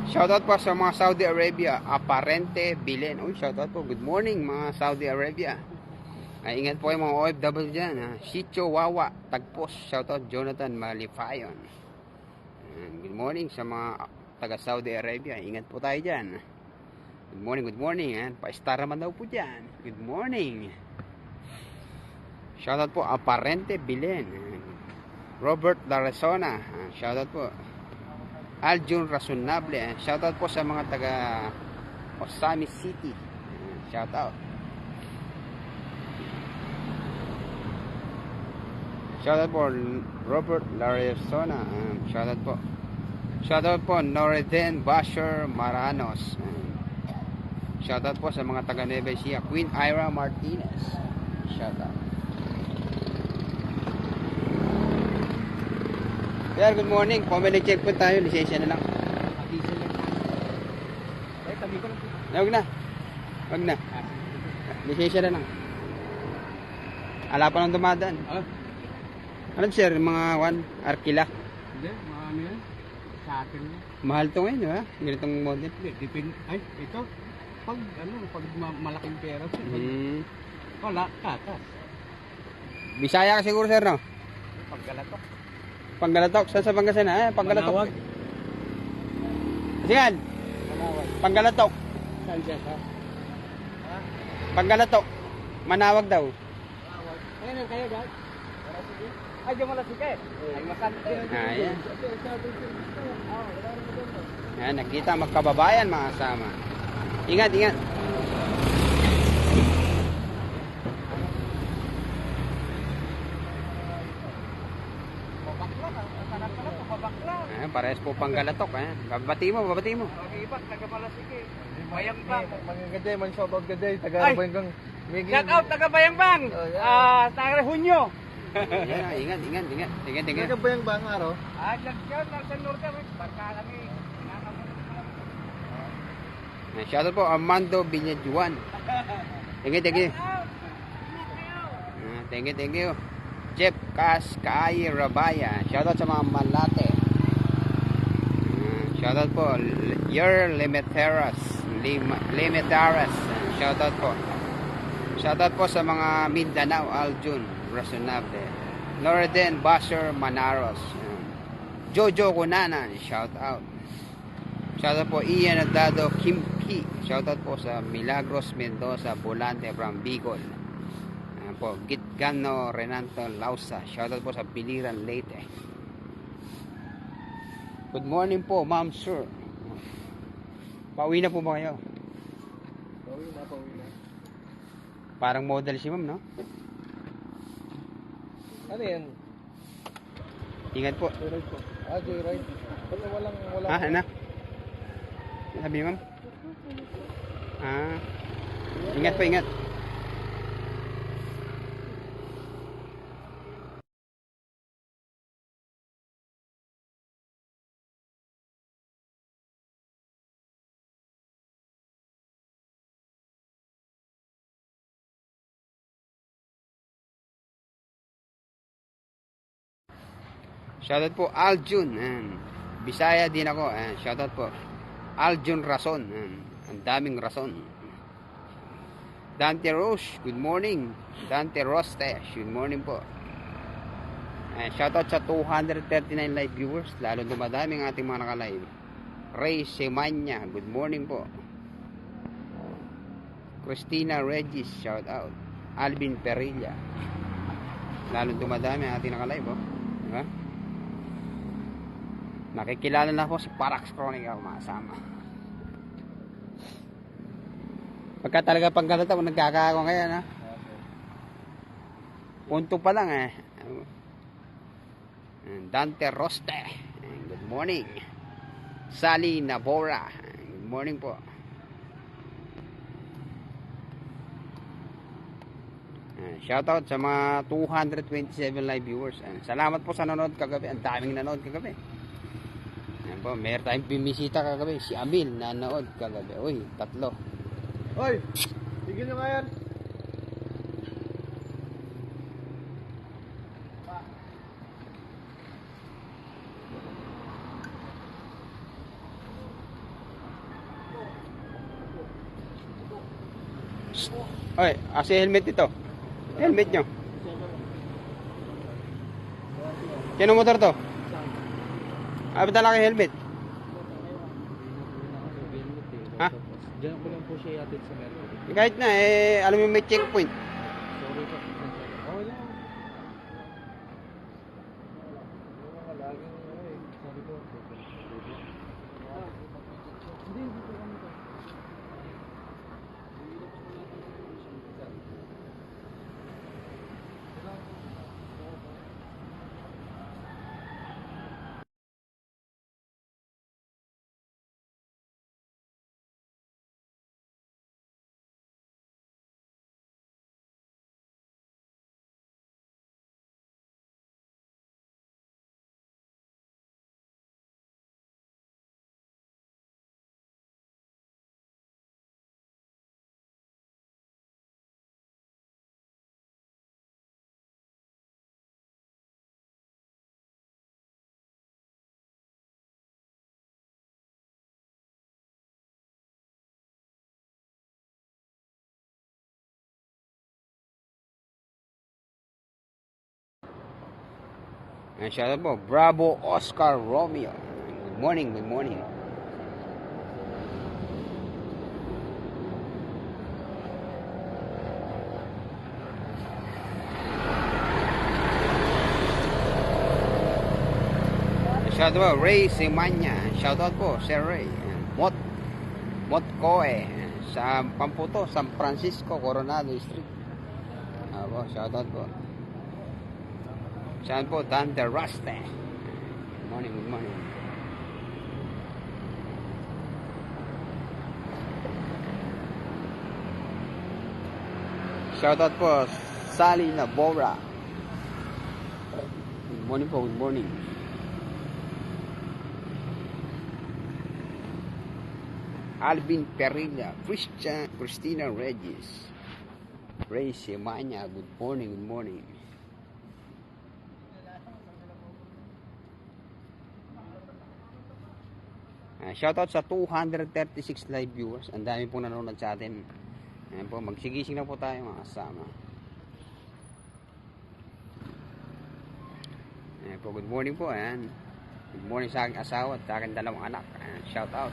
Shoutout po sa mga Saudi Arabia, Aparente Bilen. Shoutout po. Good morning mga Saudi Arabia. Ingat po yung mga OFW dyan. Shicho Wawa, Tagpos. Shoutout Jonathan Malifayon. Good morning sa mga taga Saudi Arabia. Ingat po tayo dyan. Good morning. Pa-star naman daw po dyan. Good morning. Shoutout po, Aparente Bilen. Robert Laresona. Shoutout po. Aljun Razonable. Shoutout po sa mga taga Osami City. Shoutout. Shoutout po Robert Laresona. Shoutout po. Shoutout po Noreden Basher Maranos. Shoutout po sa mga taga Nueva Ecija. Queen Ira Martinez. Shoutout. Sir, good morning. Comelec checkpoint tayo. Lisensya na lang. Wag na. Lisensya na lang. Ala pa nang dumadaan. Ano sir, mga Arkila? Hindi, mga ano yan? Sa akin yan. Mahal to ngayon, di ba? Ganitong model. Hindi, ito. Pag malaking pera. Wala, tatas. Bisaya ka siguro sir, no? Paggalatok. Panggalatok. Saan sa Pangasinan? Panggalatok. Manawag. Sigan. Panggalatok. Saan siya ka? Panggalatok. Manawag daw. Ayun, kayo ba? Ay, di mo na sige. Ay, masante. Ayan. Ayan, nakita magkababayan mga kasama. Ingat. Ayan, parehas po Panggalatok. Babati mo. Mag-ibat, taga-Malasike. Bayang-bang. Mga man shoutout gaday. Ay! Taga-Bayang Shout out, taga-Bayang-bang. Taga-Hunyo. Ayan, ingat. Taga-Bayang araw. Diyan, Narsan Norte. Barka kami. Shoutout po Armando Villajuan. Thank you. Thank you. Jeff Kaskay Rabaya. Shoutout sa mga Malate. Shoutout po Your Limitaras. Shoutout po. Shoutout po sa mga Mindanao, Aljun Razonable. Northern Basher Manaros. Jojo Kunanan, shoutout. Shoutout po Ian Adado Kimki. Shoutout po sa Milagros Mendoza Volante from Bicol. Po Gitgano Renato Lausa. Shoutout po sa Biliran Leyte. Good morning po, ma'am, sir. Pauwi na po ba kayo? Pauwi na. Parang model si ma'am, no? Ano yan? Ingat po. Joyride po. Joyride. Ba't walang... Ano? Sabi ma'am? Ingat po, ingat. Shoutout po Aljun. Bisaya din ako. Shoutout po Aljun Rason. Ang daming rason. Dante Roche, good morning. Dante Roste, good morning po. Shoutout sa 239 live viewers. Lalo dumadami ang ating mga naka-live. Ray Semanya, good morning po. Christina Regis, shoutout. Alvin Perilla. Lalo dumadami ang ating naka-live. Diba? Nakikilala na po si Parax Chronicle, masama. Pagka talaga pagkalata mo, nagkakaako ngayon, ha? Punto pa lang, eh. Dante Roste, good morning. Sally Nabora, good morning po. Shoutout sa mga 227 live viewers. Salamat po sa nanonood kagabi. Ang daming nanonood kagabi. Ayan po, meron tayong bimisita kagabi. Si Amil nanood kagabi. Uy, 3. Hoy! Tigil nyo nga yan. Oy, kasi helmet ito. Helmet nyo. Sino motor to? Ba't talaga helmet? Ha? Diyan ko lang po siya yatid sa meron. Kahit na, alam mo may checkpoint. Sorry po. Okay lang. Laging sorry po. Shoutout po, Bravo Oscar Romeo. Good morning, good morning. Shoutout po, Ray Semanya. Shoutout po, Sir Ray. Motcoe sa Pamputo, San Francisco, Coronado Street. Shoutout po. Saan po? Dante Raste. Good morning, good morning. Shoutout po, Sally Nabora. Good morning po, good morning. Alvin Perilla, Christina Regis, Ray Semanya, good morning, good morning. Shoutout sa 236 live viewers. Ang dami pong nanonood sa atin. Ayan po, magsigising na po tayo mga kasama. Ayan po, good morning po. Ayan. Good morning sa aking asawa at sa aking dalawang anak. Ayan, shoutout.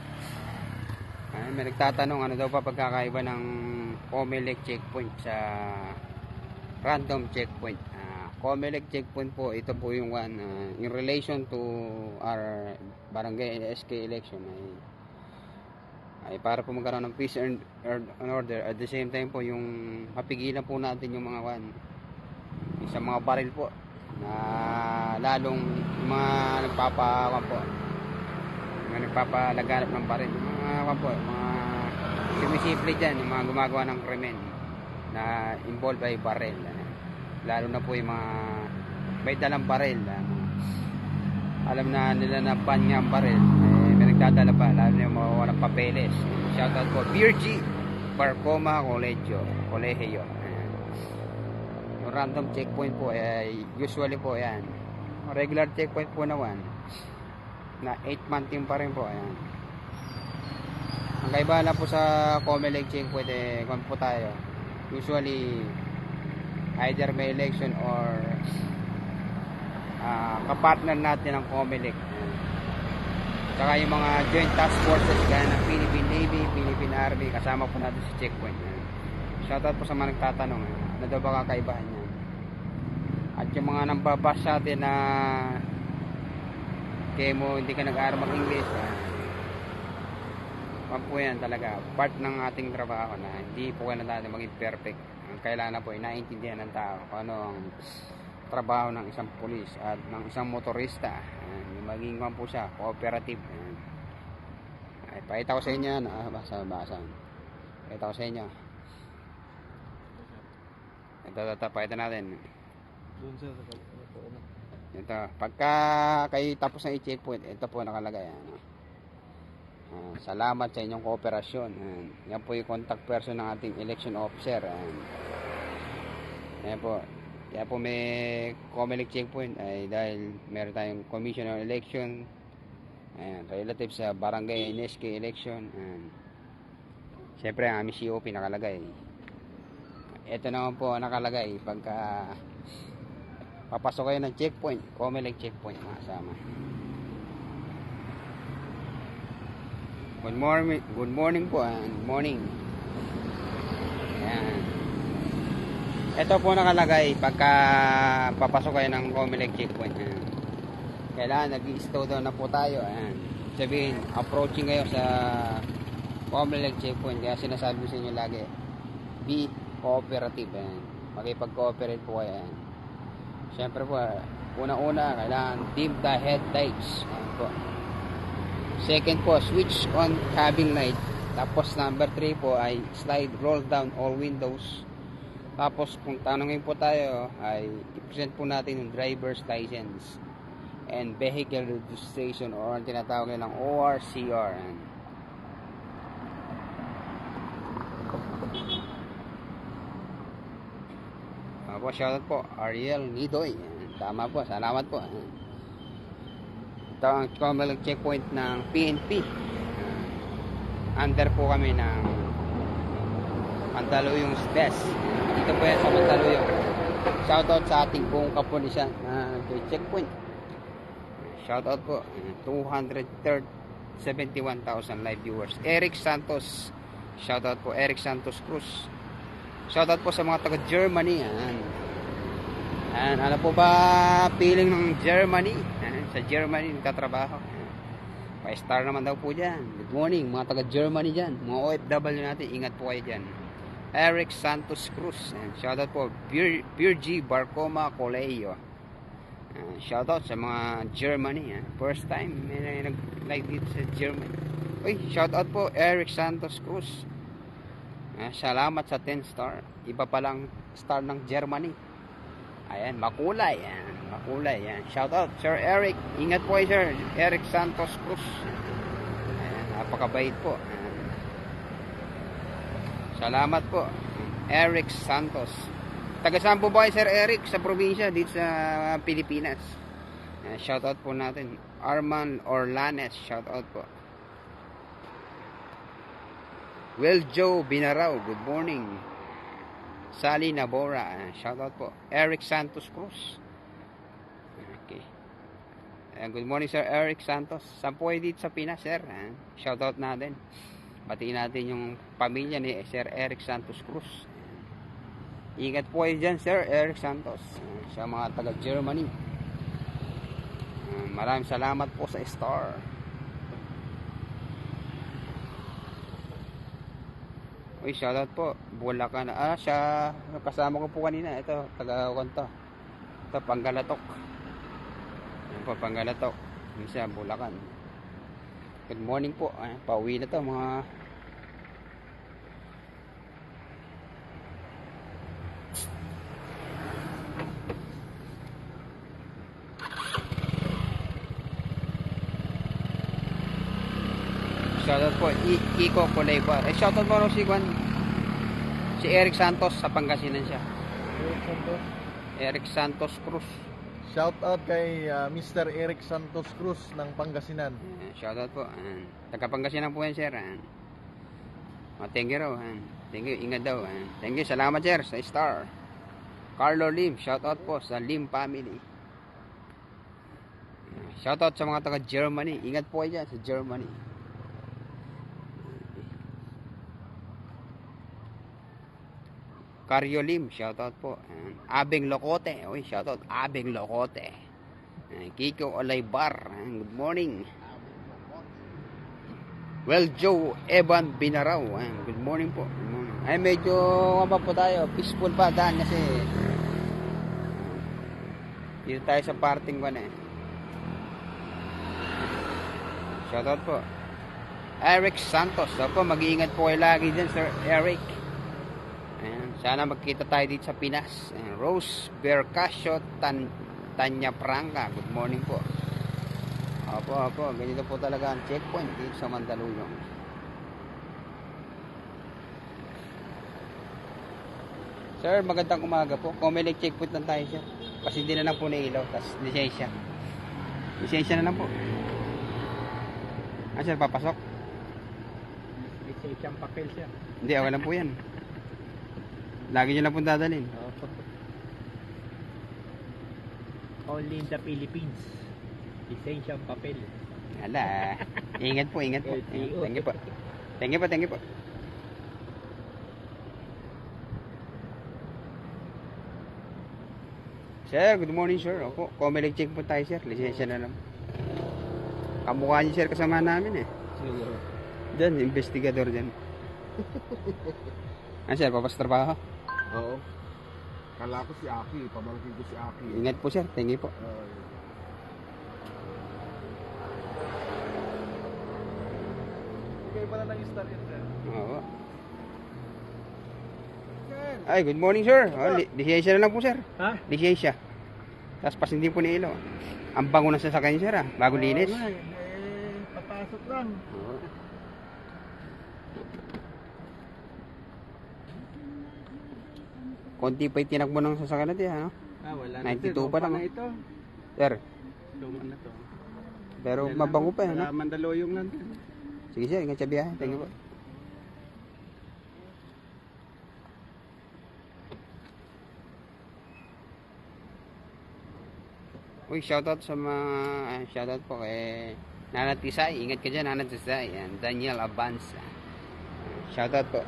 Ayan, may nagtatanong ano daw pa pagkakaiba ng Comelec checkpoint sa random checkpoint. Comelec checkpoint po, ito po yung one in relation to our barangay SK election ay para po magkaroon ng peace and order. At the same time po yung mapigilan po natin yung mga sa mga baril po na lalong mga nagpapalaganap ng baril, mga sumisimple dyan, yung mga gumagawa ng krimen na involved by baril, lalo na po yung mga may dalang baril, alam na nila na ban nga ang baril, may nagdadala pa, lalo na yung mga walang papeles. Shoutout po Virgie Barcoma Colegio. Yung random checkpoint po usually po yan regular checkpoint po naman na 8-month team pa rin po. Ayan. Ang kaibahan lang po sa Comelec checkpoint kung po tayo usually either may election or kapartner natin ng Comelec, saka yung mga joint task forces gaya ng Philippine Navy, Philippine Army, kasama po natin sa checkpoint. Shoutout po sa mga nagtatanong ano daw ba kakaibahan niya. At yung mga nambabas sa atin na kaya mo hindi ka nag-aaral mag-English, po yan talaga part ng ating trabaho na hindi po kailangan natin maging perfect. Ang kailangan po ay naiintindihan ng tao kung ano ang trabaho ng isang pulis at ng isang motorista. Maging po siya cooperative. Ay, pakita ko sa inyo yan. Basa. Pakita ko sa inyo. Ito, pakita natin. Doon sa Ito, pagka kayo tapos ng i-checkpoint, ito po nakalagay. Salamat sa inyong kooperasyon. Yan po yung contact person ng ating election officer. Yan po. Kaya po may Comelec checkpoint ay dahil meron tayong commission on election, relative sa barangay NSK election. Siyempre ang aming COP nakalagay. Ito naman po nakalagay pagka papasok kayo ng checkpoint, Comelec checkpoint mga kasama. Good morning po. Good morning. Ayan. Ito po nakalagay pagka papasok kayo ng Comelec checkpoint. Kailangan nag-i-slow down na po tayo. Sabihin, approaching kayo sa Comelec checkpoint. Kaya sinasabi ko sa inyo lagi, be cooperative. Makipag-cooperate po kayo. Siyempre po, una-una, kailangan dim the headlights. Po. Second po, switch on cabin light. Tapos number 3 po ay slide roll down all windows. Tapos kung tanongin po tayo ay i-present po natin yung driver's license and vehicle registration or ang tinatawag nilang ORCR. Po, shoutout po Ariel Nidoy. Tama po, salamat po. Ito ang Comelec checkpoint ng PNP. Under po kami ng Mandaluyong SDES. Dito po yan sa Mandaluyong. Shoutout sa ating buong kapulisan na checkpoint. Shoutout po 271,000 live viewers. Eric Santos. Shoutout po Eric Santos Cruz. Shoutout po sa mga taga Germany. Ano po ba feeling ng Germany? Sa Germany nagtatrabaho. 5 star naman daw po dyan. Good morning mga taga Germany dyan. Mga OFW natin, ingat po kayo dyan. Eric Santos Cruz. Shoutout po Virgie Barcoma Colegio. Shoutout sa mga Germany. First time may nag-like dito sa Germany. Uy, shoutout po Eric Santos Cruz. Salamat sa 10 star. Iba palang star ng Germany. Ayan, makulay. Makulay. Shoutout Sir Eric. Ingat po kayo Sir Eric Santos Cruz. Ayan, napakabait po. Salamat po. Eric Santos. Taga saan po ba kayo, Sir Eric? Sa probinsya, dito sa Pilipinas. Shoutout po natin. Arman Orlanes, shoutout po. Will Joe Binarao, good morning. Sally Nabora, shoutout po. Eric Santos Cruz. Okay. Good morning, Sir Eric Santos. Saan po kayo dito sa Pinas, Sir? Shoutout natin. Batiin natin yung pamilya ni Sir Eric Santos Cruz. Ingat po kayo dyan, Sir Eric Santos. Sa mga taga Germany. Maraming salamat po sa star. Uy, shoutout po. Bulacan. Siya. Kasama ko po kanina. Ito, taga-Kanta. Ito, Panggalatok. Yan po, Panggalatok. Yan siya, Bulacan. Good morning po. Pauwi na to mga... Shoutout po, Kiko Kuleybar. Shoutout mo si Eric Santos sa Pangasinan siya. Eric Santos. Eric Santos Cruz. Shout out kay Mr. Eric Santos Cruz ng Pangasinan. Shoutout po. Taga Pangasinan po yan, sir. Thank you raw. Thank you, ingat daw. Thank you, salamat, sir, sa star. Carlo Lim, shoutout po sa Lim family. Shoutout sa mga taga Germany. Ingat po kayo dyan sa Germany. Carlo Lim, shoutout po. Abeng Locote, oy, shoutout Abeng Locote. Kiko Olaybar, good morning. Well, Joe Evan Binarao, good morning po. Good morning. Ay, medyo pa po tayo, peaceful pa daan kasi dito tayo sa parting ko na eh. Shoutout po. Eric Santos, po, mag-iingat po kayo lagi dyan, Sir Eric. Ayan, sana magkita tayo dito sa Pinas. Ayan, Rose Bercasio Tanya Pranga, good morning po. Opo, ganito po talaga ang checkpoint dito sa Mandaluyong. Sir, magandang umaga po. Comelec checkpoint lang tayo, sir. Kasi hindi na lang po na ilaw, tapos lisensya. Lisensya na lang po. Sir, papasok? Lisensyang papel siya. Hindi, okay lang po yan. Lagi nyo lang po dadalhin. Only in the Philippines. Lisensyang papel. Hala. Ingat po. Thank you po. Thank you po. Sir, good morning, sir. Opo, Comelec check po tayo, sir. Lisensya na lang. Kamukha niyo, sir, kasama namin eh. Diyan, investigador dyan. Sir, papasok trabaho? Oo. Kala ko si Aki, pamangkin ko si Aki. Ingat po, sir. Thank you po. Kayo pala ng star yun, sir. Oo. Ay, good morning, sir. Lisensya na lang po, sir. Ha? Lisensya. Tapos pasindi po ni Ilo. Ang bango ng sasakyan, sir, bago linis. Papasok lang. Oo. Konti pa yung tinakbo ng sasakyan natin, ano? Wala 92 pa lang. ito. Sir, Luma na to. pero mabango pa, ano? Mandaluyong lang. Sige, sir, ingat sa biyahe. Thank you po. Uy, shoutout sa mga shoutout po kay Nanat Tisay. Ingat ka dyan, Nanat Tisay. Yan, Daniel Abanza. Shoutout po.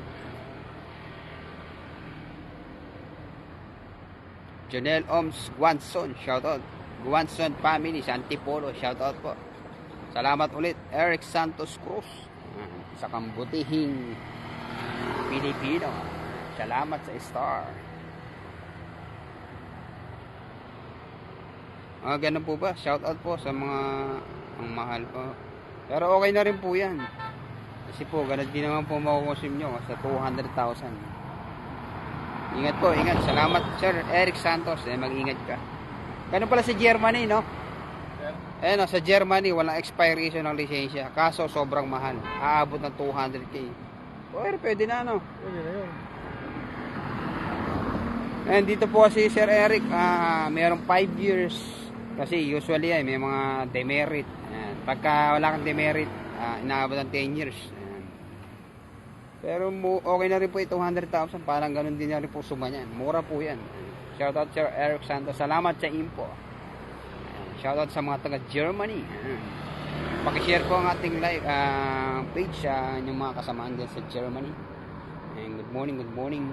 Jonel Oms Guanson, shoutout. Guanson family sa Antipolo, shoutout po. Salamat ulit, Eric Santos Cruz. Sa kambutihing Pilipino. Salamat sa star. Ganun po ba? Shoutout po sa mga ang mahal po. Pero okay na rin po yan. Kasi po, ganun din naman po makukonsume nyo sa 200,000. Ingat po, ingat. Salamat, Sir Eric Santos. Mag-ingat ka. Ganun pala sa Germany, no? No, sa Germany, walang expiration ng lisensya. Kaso, sobrang mahal. Aabot ng 200k. Pwede na ano. Pwede na yun. And dito po si Sir Eric, mayroong 5 years. Kasi usually ay may mga demerit. Ayan. Pagka wala kang demerit, inaabot ng 10 years. Ayan. Pero okay na rin po 200,000. Parang ganun din na rin po suma niyan. Mura po yan. Shoutout Sir Eric Santos. Salamat sa info. Shoutout sa mga taga Germany. Pakishare po ang ating live page sa inyong mga kasamaan din sa Germany. And good morning.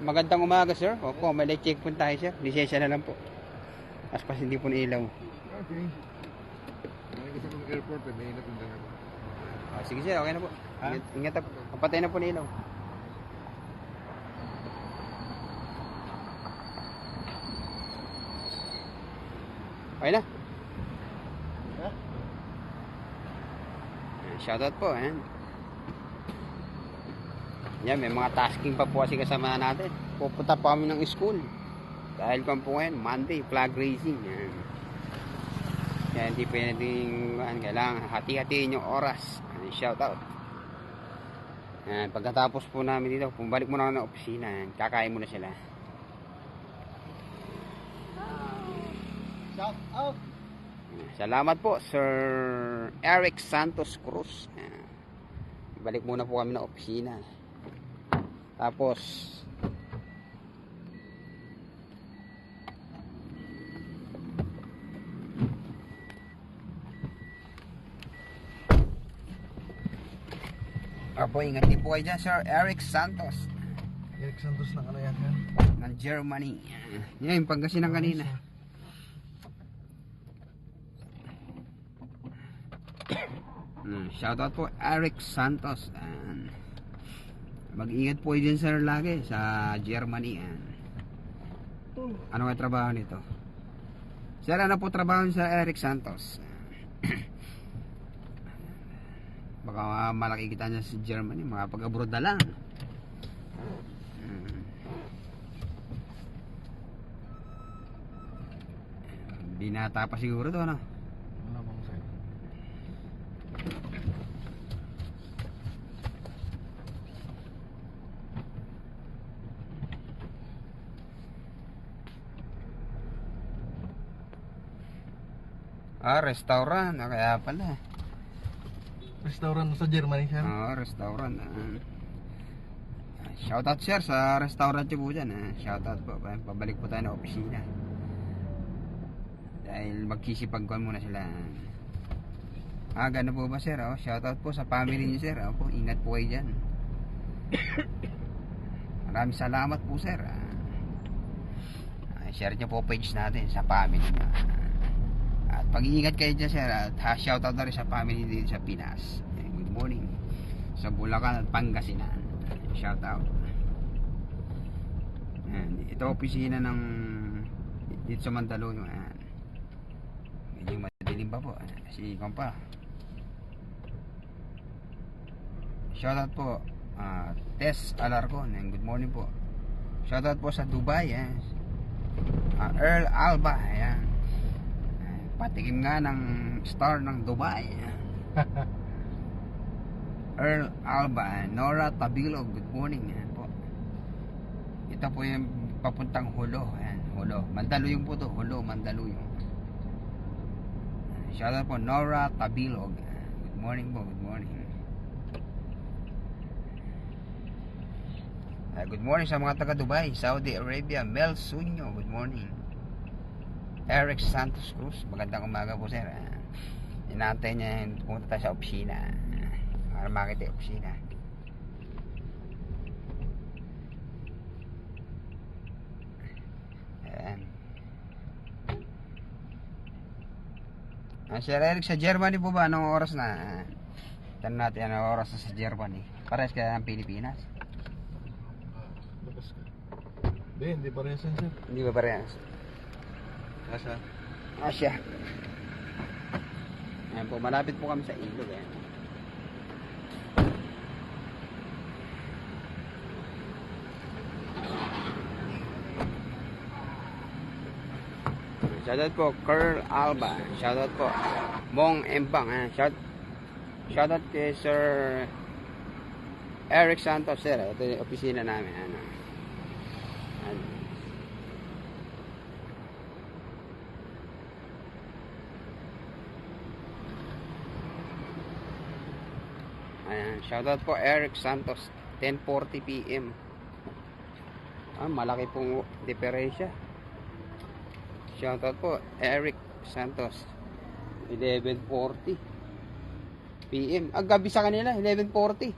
Magandang umaga, sir. Opo, may light check po tayo, sir. Lisensya na lang po. Aspas hindi po na ilaw. Okay. Kasi kung airport, may inap yung dalawa. Sige, sir. Okay na po. Ingat po. Kapatay na po na ilaw. Okay na. Shoutout po, Yan, may mga tasking pa po kasi kasama natin. Pupunta pa kami ng school. Dahil kung po ngayon, Monday, flag raising. Yan, hindi pwedeng, kailangan hati-hatiin yung oras. Shoutout. Yan, pagkatapos po namin dito, pumbalik muna ako ng opisina. Kakain muna sila. Shout out! Salamat po, Sir Eric Santos Cruz. Balik muna po kami ng opisina. Tapos ingat din po kayo dyan, Sir Eric Santos. Eric Santos na ano yan? Ng Germany. Yan yung Pangasinan kanina. Shoutout po Eric Santos. Mag-ingat po dyan, sir, lagi sa Germany. Ano nga trabaho nito? Sir, ano po trabaho sa Eric Santos? Baka malaki kita niya sa Germany, makapag-abroad na lang. Binata pa siguro to, ano? Wala bang sa'yo? Restaurant. Kaya pala. Restaurant sa Germany, sir? Restaurant. Shoutout, sir, sa restaurant niyo po dyan. Shoutout po. Pabalik po tayo na opisina. Dahil magkisipagkuhan muna sila. Gano'n po ba, sir? Shoutout po sa family niyo, sir. Po, ingat po kayo dyan. Maraming salamat po, sir. Share niyo po page natin sa family niyo. At pag-iingat kayo dyan, sir. At shoutout na rin sa family dito sa Pinas. Good morning. Sa Bulacan at Pangasinan. Shoutout. Ito opisina ng dito sa Mandaluyong. Medyo madilim pa po. Si Kompa. Shoutout po. Tess Alarcon. Good morning po. Shoutout po sa Dubai. Earl Alba. Ayan. Patikim nga ng star ng Dubai. Earl Alba, Nora Tabilog, good morning. Po. Ito po yung papuntang Hulo. Hulo. Mandaluyong po to. Hulo, Mandaluyong. Shoutout po, Nora Tabilog. Good morning po, good morning. Good morning sa mga taga Dubai, Saudi Arabia. Mel Sunyo, good morning. Eric Santos Cruz, magandang umaga po, sir. Inaantay niya pumunta tayo sa opisina para makita yung opisina. Sir Eric, sa Germany po ba anong oras na? Tanong natin anong oras na sa Germany. Parehas kaya ng Pilipinas? Labas ka. Hindi parehas yan, sir. Hindi ba parehas? Asa? Asya. Ayan po, malapit po kami sa ilog. Shoutout po, Curl Alba. Shoutout po, Mong Empang. Shoutout kay Sir Eric Santos, sir. Ito yung opisina namin. Ano. Ano. Ayan, shoutout po Eric Santos, 10:40 PM. Malaki pong diferensya. Shoutout po Eric Santos, 11:40 PM. Gabi sa kanila, 11:40.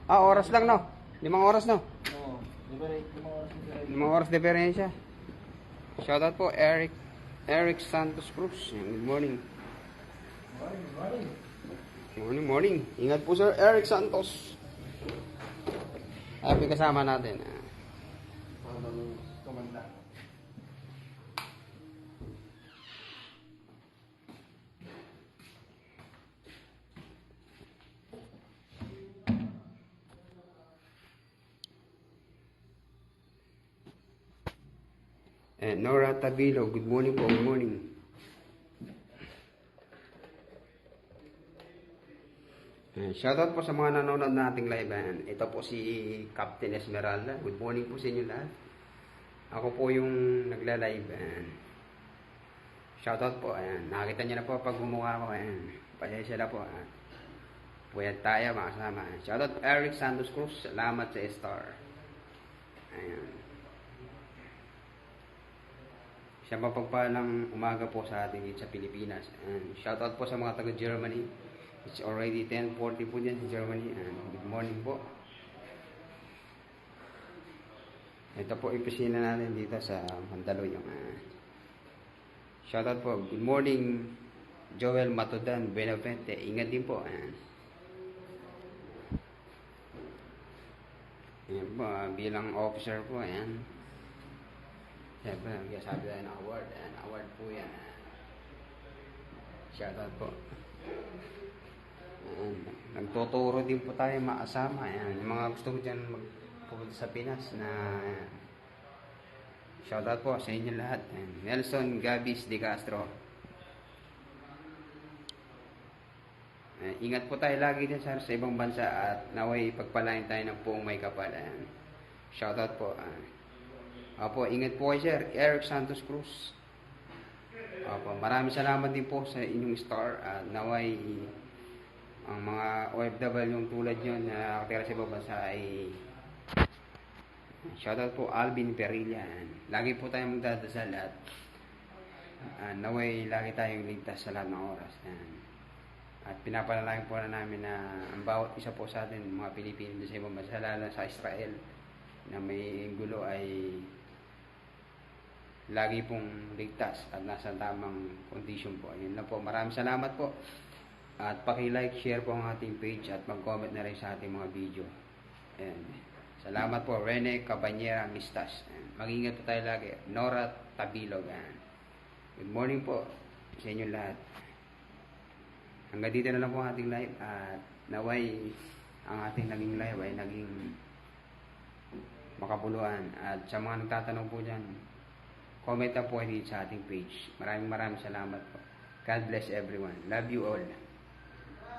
Oras lang, no? 5 oras, no? Oo. Di ba, 5 oras yung sila. 5 oras diferensya. Shoutout po Eric Santos Cruz. Good morning. Morning. Ingat po, Sir Eric Santos. Happy kasama natin. Kumanda. Nora Tabilo, good morning po, good morning. Shoutout po sa mga nanonood nating live. Ito po si Captain Esmeralda. Good morning po sa inyo lahat. Ako po yung nagla-live. Shoutout po. Nakita niyo na po pag bumuka ko. Pasensya na po. Puyat tayo mga kasama. Shoutout po Eric Santos Cruz. Salamat sa star. Ayan. Siya mapagpalang umaga po sa ating dito sa Pilipinas. Shoutout po sa mga taga Germany. It's already 10:40 po dyan sa Germany. Good morning po. Ito po opisina natin dito sa Mandaluyong. Shoutout po. Good morning Joel Matudan Benavente. Ingat din po. Ayan po, bilang officer po. Ayan. Siyempre, sabi tayo ng award. Award po yan. Shoutout po. Nagtuturo din po tayo makasama. Yung mga gusto ko dyan magpupunta sa Pinas na shoutout po sa inyo lahat. Nelson Gabis de Castro. Ingat po tayo lagi din sa ibang bansa at naway pagpalain tayo ng buong may kapal. Shoutout po. Opo, ingat po kayo, Sir Eric Santos Cruz. Opo, maraming salamat din po sa inyong star at naway ang mga OFW yung tulad nyo na nakatira sa ibang bansa ay shoutout po Alvin Perilla. Lagi po tayong magdadasal at naway lagi tayong ligtas sa lahat ng oras. At pinapanalangin po na namin na ang bawat isa po sa atin, mga Pilipino sa ibang bansa, lalo sa Israel na may gulo ay lagi pong ligtas at nasa tamang kondisyon po. Ayun na po. Maraming salamat po. At paki-like, share po ang ating page at mag-comment na rin sa ating mga video. Ayan. Salamat po, Rene Cabanyera Mistas. Mag-ingat po tayo lagi. Nora Tabilog. Good morning po sa inyo lahat. Hanggang dito na lang po ang ating live. At naway ang ating naging live ay naging makabuluhan. At sa mga nagtatanong po dyan, comment na po dito sa ating page. Maraming salamat po. God bless everyone. Love you all.